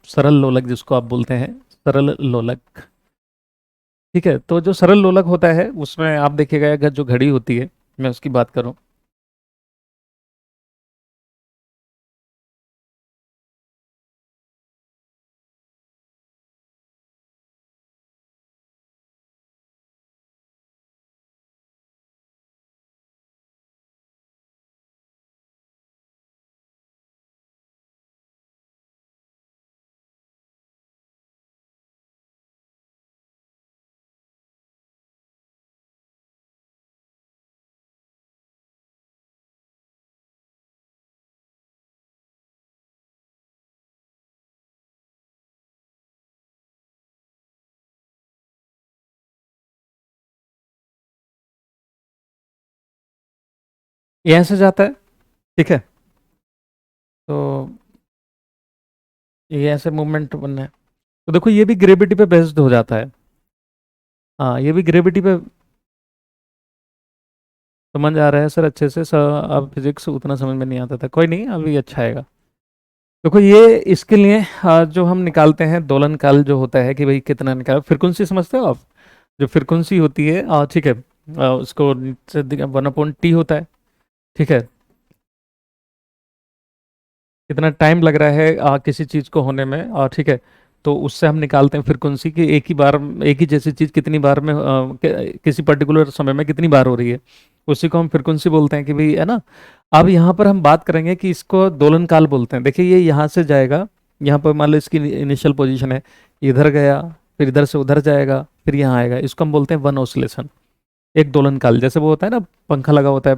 सरल लोलक जिसको आप बोलते हैं, सरल लोलक। ठीक है, तो जो सरल लोलक होता है उसमें आप देखिएगा अगर जो घड़ी होती है, मैं उसकी बात करूं, ये ऐसे जाता है। ठीक है, तो ये ऐसे मूवमेंट बनना है, तो देखो ये भी ग्रेविटी पे बेस्ड हो जाता है। हाँ, ये भी ग्रेविटी पे। समझ आ रहा है सर अच्छे से सर? अब फिजिक्स उतना समझ में नहीं आता था, कोई नहीं, अभी अच्छा आएगा। देखो ये इसके लिए जो हम निकालते हैं दोलन काल जो होता है कि भाई कितना निकाल, फ्रिक्वेंसी समझते हो आप? जो फ्रिक्वेंसी होती है, ठीक है, उसको 1/t होता है। ठीक है, कितना टाइम लग रहा है किसी चीज़ को होने में, ठीक है, तो उससे हम निकालते हैं फ्रिक्वेंसी की एक ही बार, एक ही जैसी चीज़ कितनी बार में किसी पर्टिकुलर समय में कितनी बार हो रही है, उसी को हम फ्रिक्वेंसी बोलते हैं कि भाई, है ना। अब यहाँ पर हम बात करेंगे कि इसको दोलन काल बोलते हैं। देखिए ये यहाँ से जाएगा, यहाँ पर मान लो इसकी इनिशियल पोजीशन है, इधर गया, फिर इधर से उधर जाएगा, फिर यहाँ आएगा, इसको हम बोलते हैं वन ऑसिलेशन। एक दोलन काल जैसे वो होता है ना, पंखा लगा होता है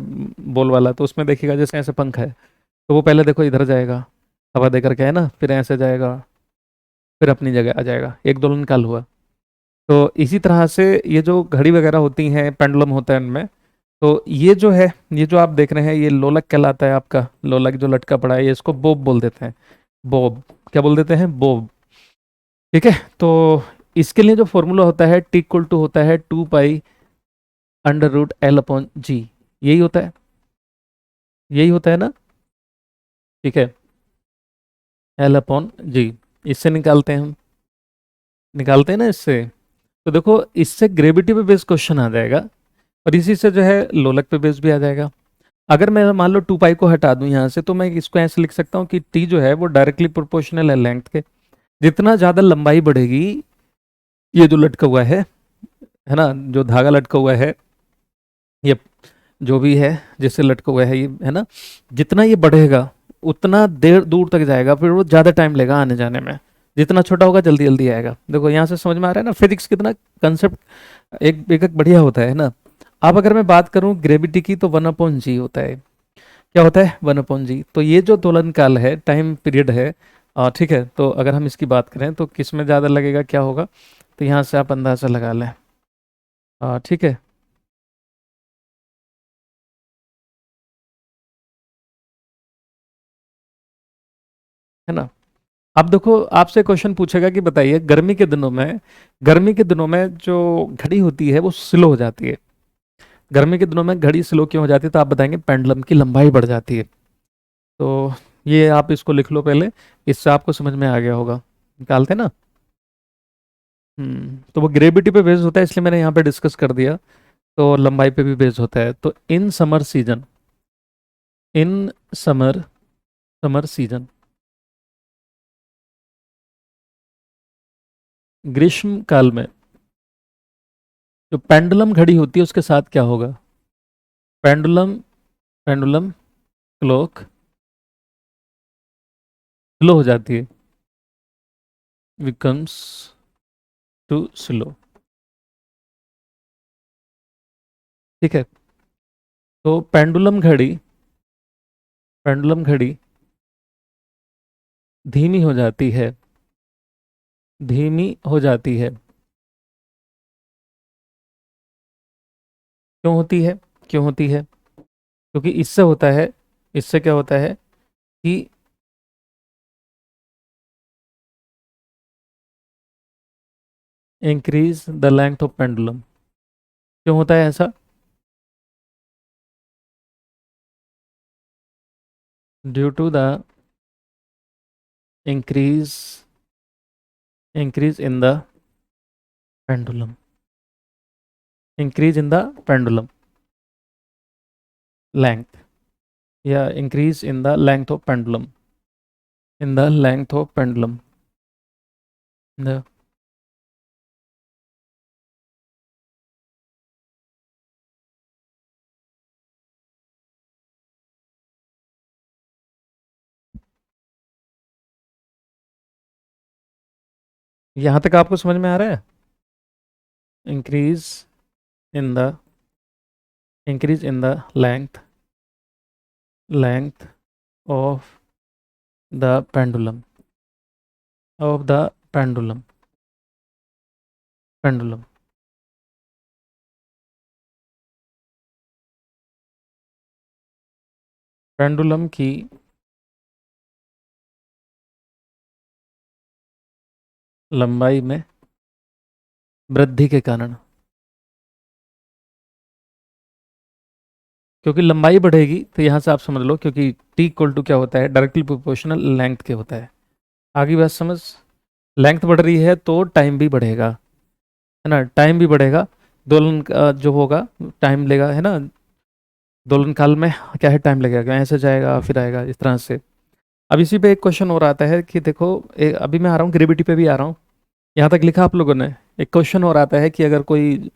बॉल वाला, तो उसमें देखिएगा जैसे ऐसे पंखा है, तो वो पहले देखो इधर जाएगा, हवा दे करके, है ना, फिर ऐसे जाएगा, फिर अपनी जगह आ जाएगा, एक दोलन काल हुआ। तो इसी तरह से ये जो घड़ी वगैरह होती हैं, पेंडुलम होता है इनमें, तो ये जो है, ये जो आप देख रहे हैं ये लोलक कहलाता है, आपका लोलक जो लटका पड़ा है, ये इसको बोब बोल देते हैं। बोब, क्या बोल देते हैं? बोब। ठीक है, तो इसके लिए जो फॉर्मूला होता है टी इक्वल टू होता है 2 पाई √L/g। यही होता है, यही होता है ना। ठीक है, L/g, इससे निकालते हैं हम, निकालते हैं ना इससे। तो देखो इससे ग्रेविटी पे बेस्ड क्वेश्चन आ जाएगा, और इसी से जो है लोलक पे बेस्ड भी आ जाएगा। अगर मैं मान लो 2 पाई को हटा दूं यहाँ से, तो मैं इसको ऐसे लिख सकता हूँ कि टी जो है वो डायरेक्टली प्रोपोर्शनल है लेंथ के। जितना ज़्यादा लंबाई बढ़ेगी, ये जो लटका हुआ है ना, जो धागा लटका हुआ है, ये जो भी है जिससे लटका हुआ है ये, है ना, जितना ये बढ़ेगा उतना देर दूर तक जाएगा, फिर वो ज़्यादा टाइम लेगा आने जाने में। जितना छोटा होगा जल्दी जल्दी आएगा। देखो यहाँ से समझ में आ रहा है ना फिजिक्स कितना कंसेप्ट एक एक एक बढ़िया होता है ना। अब अगर मैं बात करूँ ग्रेविटी की, तो 1/g होता है। क्या होता है? 1/g। तो ये जो दोलन काल है, टाइम पीरियड है, ठीक है, तो अगर हम इसकी बात करें तो किस में ज़्यादा लगेगा, क्या होगा, तो यहाँ से आप अंदाज़ा लगा लें। ठीक है ना। अब देखो आपसे क्वेश्चन पूछेगा कि बताइए गर्मी के दिनों में, गर्मी के दिनों में जो घड़ी होती है वो स्लो हो जाती है। गर्मी के दिनों में घड़ी स्लो क्यों हो जाती है? तो आप बताएंगे पेंडुलम की लंबाई बढ़ जाती है। तो ये आप इसको लिख लो पहले, इससे आपको समझ में आ गया होगा। निकालते ना। तो वो ग्रेविटी पे बेस्ड होता है, इसलिए मैंने यहाँ पे डिस्कस कर दिया। तो लंबाई पे भी बेस्ड होता है। तो in summer season, in summer, summer season, ग्रीष्म काल में जो पेंडुलम घड़ी होती है उसके साथ क्या होगा? पेंडुलम, पेंडुलम क्लॉक स्लो हो जाती है, बिकम्स टू स्लो। ठीक है, तो पेंडुलम घड़ी, पेंडुलम घड़ी धीमी हो जाती है, धीमी हो जाती है। क्यों होती है? क्यों होती है? क्योंकि इससे होता है, इससे क्या होता है कि increase the length of pendulum. क्यों होता है ऐसा? Due to the increase increase in the pendulum, increase in the pendulum length, या increase in the length of pendulum, in the length of pendulum the यहाँ तक आपको समझ में आ रहा है? Increase in the increase in the length of the pendulum, of the pendulum pendulum pendulum की लंबाई में वृद्धि के कारण, क्योंकि लंबाई बढ़ेगी तो यहाँ से आप समझ लो, क्योंकि टी इक्वल टू क्या होता है, डायरेक्टली प्रोपोर्शनल लेंथ के होता है। आगे बात समझ, लेंथ बढ़ रही है तो टाइम भी बढ़ेगा, है ना, टाइम भी बढ़ेगा, दोलन जो होगा टाइम लेगा, है ना, दोलन काल में क्या है, टाइम लगेगा, ऐसे जाएगा फिर आएगा इस तरह से। अब इसी पे एक क्वेश्चन और आता है कि देखो, अभी मैं आ रहा हूँ ग्रेविटी पे भी आ रहा हूँ, यहाँ तक लिखा आप लोगों ने। एक क्वेश्चन और आता है कि अगर कोई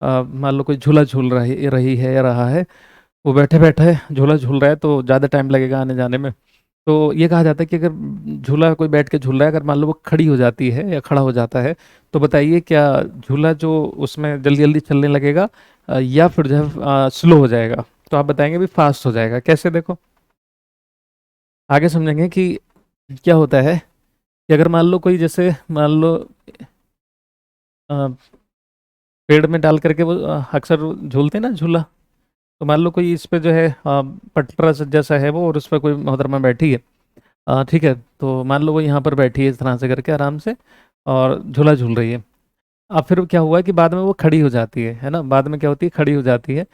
मान लो कोई झूला झूल रही है या रहा है, वो बैठे बैठे झूला झूल रहा है तो ज़्यादा टाइम लगेगा आने जाने में। तो ये कहा जाता है कि अगर झूला कोई बैठ के झूल रहा है, अगर मान लो वो खड़ी हो जाती है या खड़ा हो जाता है, तो बताइए क्या झूला जो उसमें जल्दी जल्दी चलने लगेगा या फिर जो है स्लो हो जाएगा? तो आप बताएंगे भी फास्ट हो जाएगा। कैसे? देखो आगे समझेंगे कि क्या होता है कि अगर मान लो कोई, जैसे मान लो अ, पेड़ में डाल करके वो अक्सर झूलते हैं ना झूला, तो मान लो कोई इस पे जो है पटरा जैसा है वो, और उस पर कोई मोहतरमा बैठी है, ठीक है, तो मान लो वो यहाँ पर बैठी है इस तरह से करके आराम से, और झूला झूल रही है। अब फिर क्या हुआ कि बाद में वो खड़ी हो जाती है ना, बाद में क्या होती है, खड़ी हो जाती है।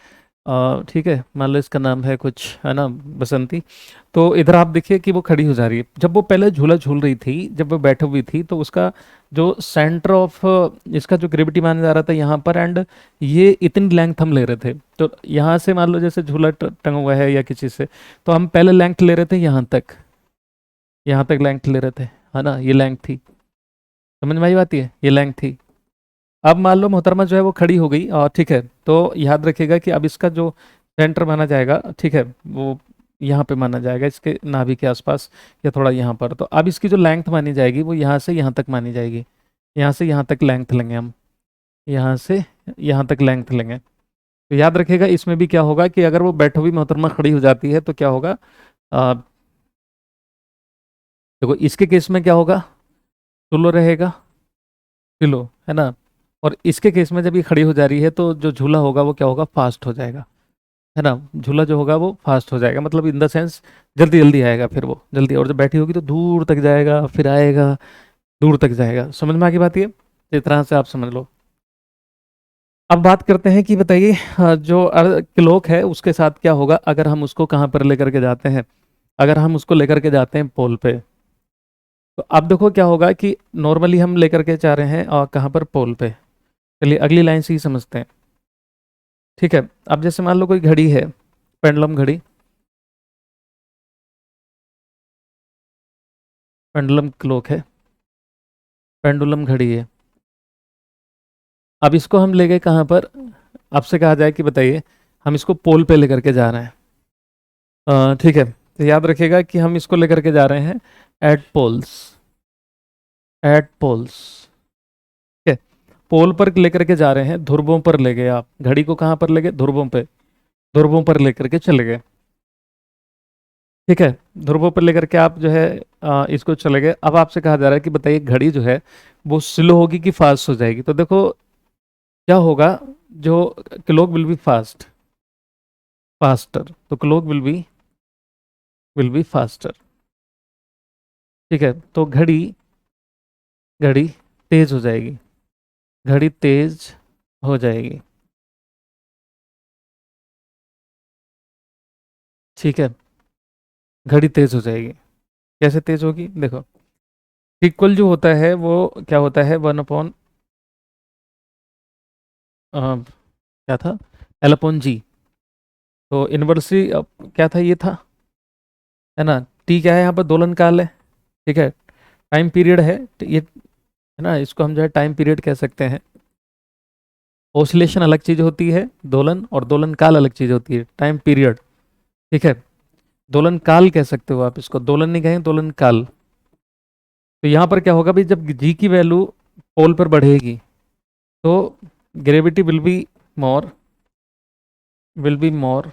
ठीक है, मान लो इसका नाम है कुछ, है ना, बसंती। तो इधर आप देखिए कि वो खड़ी हो जा रही है। जब वो पहले झूला झूल रही थी, जब वो बैठी हुई थी, तो उसका जो सेंटर ऑफ इसका जो ग्रेविटी माना जा रहा था यहाँ पर, एंड ये इतनी लेंथ हम ले रहे थे। तो यहाँ से मान लो जैसे झूला टंगा हुआ है या किसी से, तो हम पहले लेंथ ले रहे थे यहाँ तक, यहाँ तक लेंथ ले रहे थे, है ना, ये लेंथ थी। समझ में आई बात? ये लेंथ थी। अब मान लो मोहतरमा जो है वो खड़ी हो गई, और ठीक है, तो याद रखिएगा कि अब इसका जो सेंटर माना जाएगा, ठीक है, वो यहाँ पे माना जाएगा, इसके नाभि के आसपास या थोड़ा यहाँ पर। तो अब इसकी जो लेंथ मानी जाएगी वो यहाँ से यहाँ तक मानी जाएगी, यहाँ से यहाँ तक लेंथ लेंगे हम, यहाँ से यहाँ तक लेंथ लेंगे। तो याद रखिएगा इसमें भी क्या होगा कि अगर वो बैठी हुई मोहतरमा खड़ी हो जाती है तो क्या होगा, आ, देखो इसके केस में क्या होगा, स्लो रहेगा, स्लो, है ना। और इसके केस में जब ये खड़ी हो जा रही है तो जो झूला होगा वो क्या होगा, फास्ट हो जाएगा, है ना। झूला जो होगा वो फास्ट हो जाएगा, मतलब इन द सेंस जल्दी जल्दी आएगा, फिर वो जल्दी, और जब बैठी होगी तो दूर तक जाएगा, फिर आएगा, दूर तक जाएगा। समझ में आ गई बात? ये इस तरह से आप समझ लो। अब बात करते हैं कि बताइए जो क्लॉक है उसके साथ क्या होगा अगर हम उसको कहाँ पर लेकर के जाते हैं, अगर हम उसको लेकर के जाते हैं पोल पे। तो अब देखो क्या होगा कि नॉर्मली हम लेकर के जा रहे हैं और कहाँ पर, पोल पे। चलिए अगली लाइन से ही समझते हैं। ठीक है, अब जैसे मान लो कोई घड़ी है, पेंडुलम घड़ी, पेंडुलम क्लॉक है, पेंडुलम घड़ी है। अब इसको हम ले गए कहाँ पर, आपसे कहा जाए कि बताइए हम इसको पोल पे लेकर के जा रहे हैं। ठीक है, तो याद रखिएगा कि हम इसको लेकर के जा रहे हैं एट पोल्स, एट पोल्स। ठीक है, पोल पर लेकर के जा रहे हैं, ध्रुवों पर ले गए आप घड़ी को, कहाँ पर ले गए, ध्रुवों पे, ध्रुवों पर लेकर के चले गए। ठीक है, ध्रुवों पर लेकर के आप जो है इसको चले गए। अब आपसे कहा जा रहा है कि बताइए घड़ी जो है वो स्लो होगी कि फास्ट हो जाएगी। तो देखो क्या होगा, जो clock will be fast, faster, तो क्लॉक विल बी फास्टर। ठीक है, तो घड़ी घड़ी तेज हो जाएगी, घड़ी तेज हो जाएगी। ठीक है, घड़ी तेज हो जाएगी। कैसे तेज होगी, देखो, इक्वल जो होता है वो क्या होता है, 1 अपॉन क्या था, L/G। तो इन्वर्सली क्या था, ये था, है ना। टी क्या है यहाँ पर, दोलन काल है। ठीक है, टाइम पीरियड है, तो ये है ना, इसको हम जो है टाइम पीरियड कह सकते हैं। ओसिलेशन अलग चीज होती है, दोलन, और दोलन काल अलग चीज होती है, टाइम पीरियड। ठीक है, दोलन काल कह सकते हो आप इसको, दोलन नहीं कहेंगे, दोलन काल। तो यहाँ पर क्या होगा भाई, जब जी की वैल्यू पोल पर बढ़ेगी तो gravity more will be more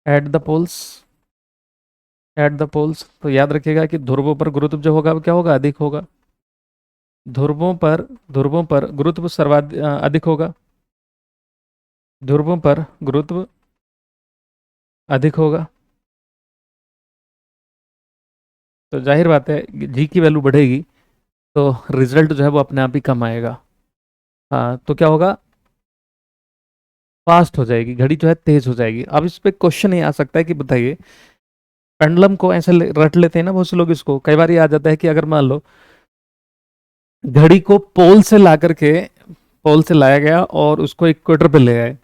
at the poles at the poles. तो याद रखिएगा कि ध्रुवों पर गुरुत्व जो होगा वो क्या होगा, अधिक होगा। ध्रुवों पर गुरुत्व अधिक होगा। ध्रुवों पर गुरुत्व अधिक होगा। तो जाहिर बात है, जी की वैल्यू बढ़ेगी तो रिजल्ट जो है वो अपने आप ही कम आएगा। हाँ, तो क्या होगा, फास्ट हो जाएगी घड़ी, जो है तेज हो जाएगी। अब इस पे क्वेश्चन ये आ सकता है कि बताइए, पेंडुलम को ऐसे रट लेते हैं ना बहुत से लोग, इसको कई बार ये आ जाता है कि अगर मान लो घड़ी को पोल से लाया गया और उसको इक्वेटर पे ले आए,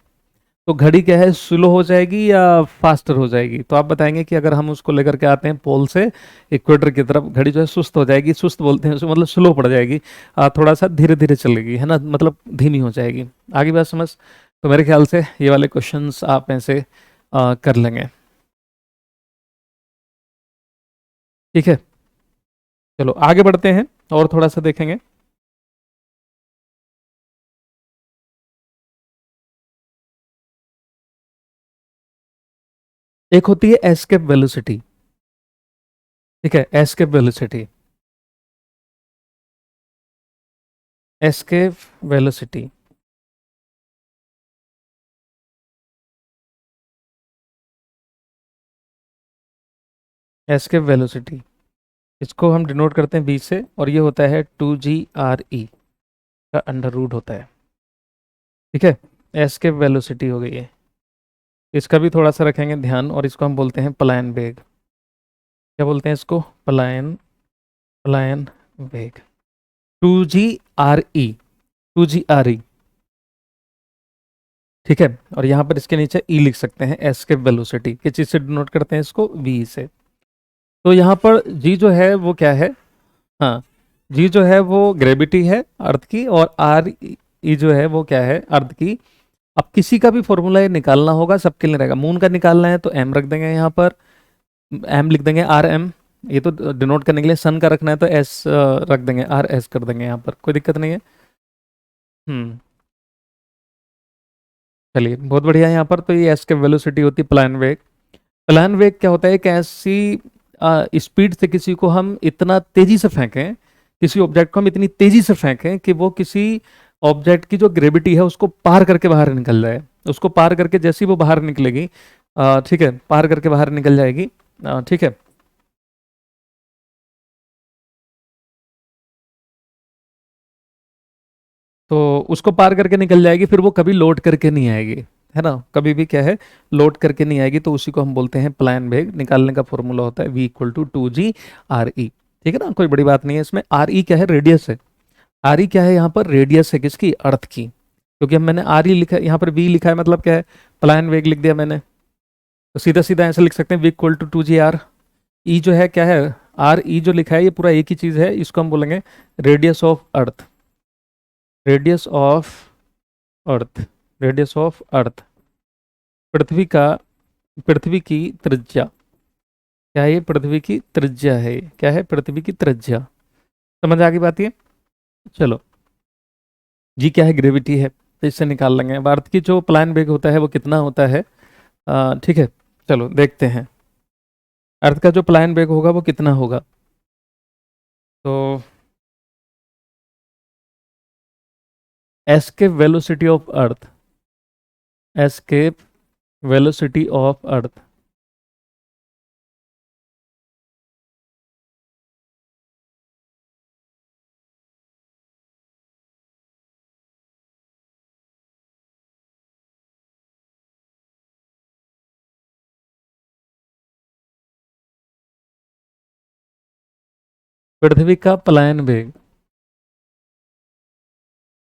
तो घड़ी क्या है, स्लो हो जाएगी या फास्टर हो जाएगी। तो आप बताएंगे कि अगर हम उसको लेकर के आते हैं पोल से इक्वेटर की तरफ, घड़ी जो है सुस्त हो जाएगी। सुस्त बोलते हैं उसको, मतलब स्लो पड़ जाएगी, थोड़ा सा धीरे धीरे चलेगी, है ना, मतलब धीमी हो जाएगी। आगे बात समझ। तो मेरे ख्याल से ये वाले क्वेश्चंस आप ऐसे कर लेंगे। ठीक है, चलो आगे बढ़ते हैं और थोड़ा सा देखेंगे। एक होती है एस्केप वेलोसिटी। ठीक है, escape velocity, escape velocity. Escape velocity, इसको हम डिनोट करते हैं बी से, और ये होता है 2GRE का अंडर रूट होता है। ठीक है, एस्केप वेलोसिटी हो गई है। इसका भी थोड़ा सा रखेंगे ध्यान, और इसको हम बोलते हैं पलायन वेग। क्या बोलते हैं इसको, पलायन पलायन वेग। 2GRE, 2GRE। ठीक है, और यहाँ पर इसके नीचे ई लिख सकते हैं, एस्केप वेलोसिटी। किस चीज़ से डिनोट करते हैं इसको, वी से। तो यहाँ पर जी जो है वो क्या है, हाँ, जी जो है वो ग्रेविटी है अर्थ की, और आर ई जो है वो क्या है, अर्थ की। अब किसी का भी फॉर्मूला ये निकालना होगा, सबके लिए रहेगा। मून का निकालना है तो एम रख देंगे यहाँ पर, एम लिख देंगे, RM। ये तो डिनोट करने के लिए। सन का रखना है तो एस रख देंगे, RS कर देंगे यहाँ पर, कोई दिक्कत नहीं है। हम्म, चलिए बहुत बढ़िया। यहाँ पर तो ये एस के वेलोसिटी होती है, प्लान वेग। प्लान वेग क्या होता है, एक ऐसी स्पीड से किसी को हम इतना तेजी से फेंकें, किसी ऑब्जेक्ट को हम इतनी तेजी से फेंकें कि वो किसी ऑब्जेक्ट की जो ग्रेविटी है उसको पार करके बाहर निकल जाए। उसको पार करके जैसे ही वो बाहर निकलेगी, ठीक है, पार करके बाहर निकल जाएगी। ठीक है, तो उसको पार करके निकल जाएगी, फिर वो कभी लौट करके नहीं आएगी, है ना, कभी भी क्या है, लौट करके नहीं आएगी। तो उसी को हम बोलते हैं प्लान वेग। निकालने का फॉर्मूला होता है V = 2GRE। ठीक है ना, कोई बड़ी बात नहीं है इसमें। RE क्या है, रेडियस है। RE क्या है, यहाँ पर रेडियस है, किसकी, अर्थ की। क्योंकि हम मैंने RE लिखा है, यहाँ पर V लिखा है, मतलब क्या है, प्लान वेग लिख दिया मैंने। तो सीधा सीधा ऐसे लिख सकते हैं, V = 2GR। ई जो है क्या है, RE जो लिखा है ये पूरा एक ही चीज है, इसको हम बोलेंगे radius of earth. Radius of earth, radius of earth, पृथ्वी का, पृथ्वी की त्रिज्या। क्या है ये, पृथ्वी की त्रिज्या है। क्या है, पृथ्वी की त्रिज्या। समझ आ गई बात ये। चलो, जी क्या है, ग्रेविटी है, तो इससे निकाल लेंगे। अब अर्थ की जो प्लान वेग होता है वो कितना होता है, ठीक है, चलो देखते हैं अर्थ का जो प्लान वेग होगा वो कितना होगा। तो escape velocity of earth, escape velocity of earth. पृथ्वी का पलायन वेग,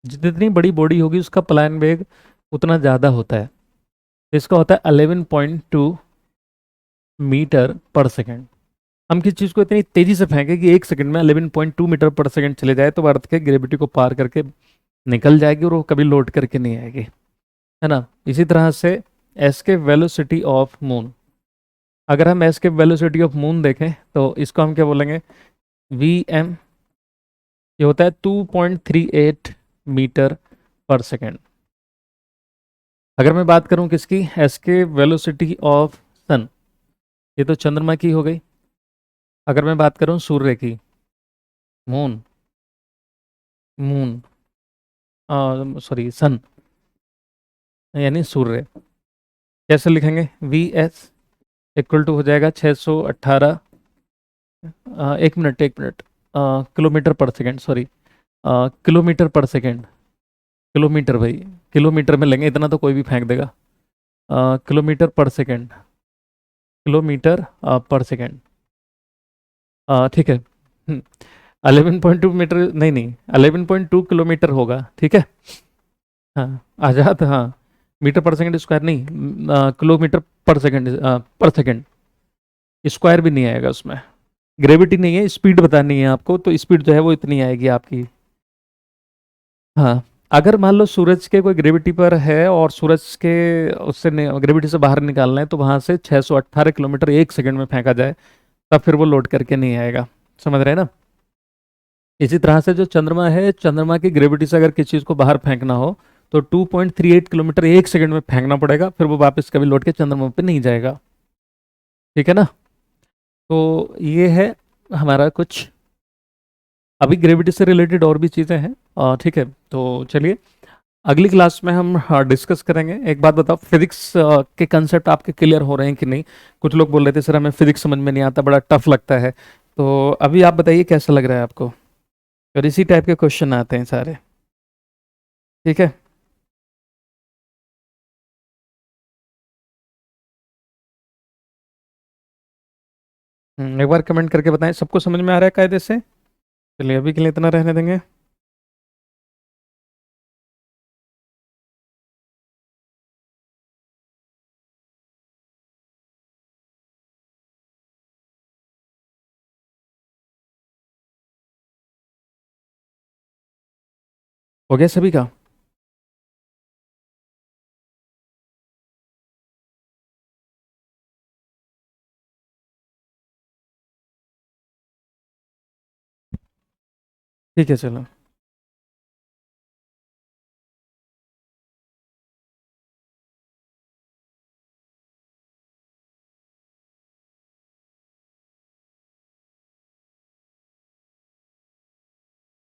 जितनी बड़ी बॉडी होगी उसका पलायन वेग उतना ज़्यादा होता है। तो इसका होता है 11.2 मीटर पर सेकेंड। हम किसी चीज़ को इतनी तेज़ी से फेंके कि 1 सेकंड में 11.2 मीटर पर सेकंड चले जाए तो वो अर्थ के ग्रेविटी को पार करके निकल जाएगी और वो कभी लौट करके नहीं आएगी, है ना। इसी तरह से एस्केप वेलोसिटी ऑफ मून, अगर हम एस्केप वेलोसिटी ऑफ मून देखें तो इसको हम क्या बोलेंगे, वी एम। ये होता है 2.38 मीटर पर सेकेंड। अगर मैं बात करूं किसकी, एस्केप वेलोसिटी ऑफ सन, ये तो चंद्रमा की हो गई। अगर मैं बात करूं सूर्य की, मून, मून सॉरी सन, यानी सूर्य, कैसे लिखेंगे, वी एस इक्वल टू हो जाएगा 618, 1 मिनट किलोमीटर पर सेकेंड, सॉरी किलोमीटर पर सेकेंड, किलोमीटर भाई, किलोमीटर में लेंगे, इतना तो कोई भी फेंक देगा। किलोमीटर पर सेकेंड, किलोमीटर पर सेकेंड, ठीक है। 11.2 मीटर, नहीं नहीं, 11.2 किलोमीटर होगा, ठीक है। हाँ आजाद, हाँ, मीटर पर सेकेंड स्क्वायर नहीं, किलोमीटर पर सेकेंड, पर सेकेंड, स्क्वायर भी नहीं आएगा उसमें। ग्रेविटी नहीं है, स्पीड बतानी है आपको, तो स्पीड जो है वो इतनी आएगी आपकी। हाँ, अगर मान लो सूरज के कोई ग्रेविटी पर है और सूरज के उससे ग्रेविटी से बाहर निकालना है तो वहां से 618 किलोमीटर 1 सेकंड में फेंका जाए, तब फिर वो लोड करके नहीं आएगा। समझ रहे हैं ना। इसी तरह से जो चंद्रमा है, चंद्रमा की ग्रेविटी से अगर किसी चीज़ को बाहर फेंकना हो तो 2.38 किलोमीटर 1 सेकंड में फेंकना पड़ेगा, फिर वो वापस कभी लौट के चंद्रमा पे नहीं जाएगा। ठीक है ना। तो ये है हमारा कुछ, अभी ग्रेविटी से रिलेटेड और भी चीज़ें हैं। ठीक है, तो चलिए अगली क्लास में हम डिस्कस करेंगे। एक बात बताओ, फिजिक्स के कंसेप्ट आपके क्लियर हो रहे हैं कि नहीं। कुछ लोग बोल रहे थे सर हमें फिजिक्स समझ में नहीं आता, बड़ा टफ लगता है। तो अभी आप बताइए कैसा लग रहा है आपको। और इसी टाइप के क्वेश्चन आते हैं सारे। ठीक है। एक बार कमेंट करके बताएं सबको समझ में आ रहा है कायदे से। चलिए अभी के लिए इतना रहने देंगे। हो गया सभी का। ठीक है चलो।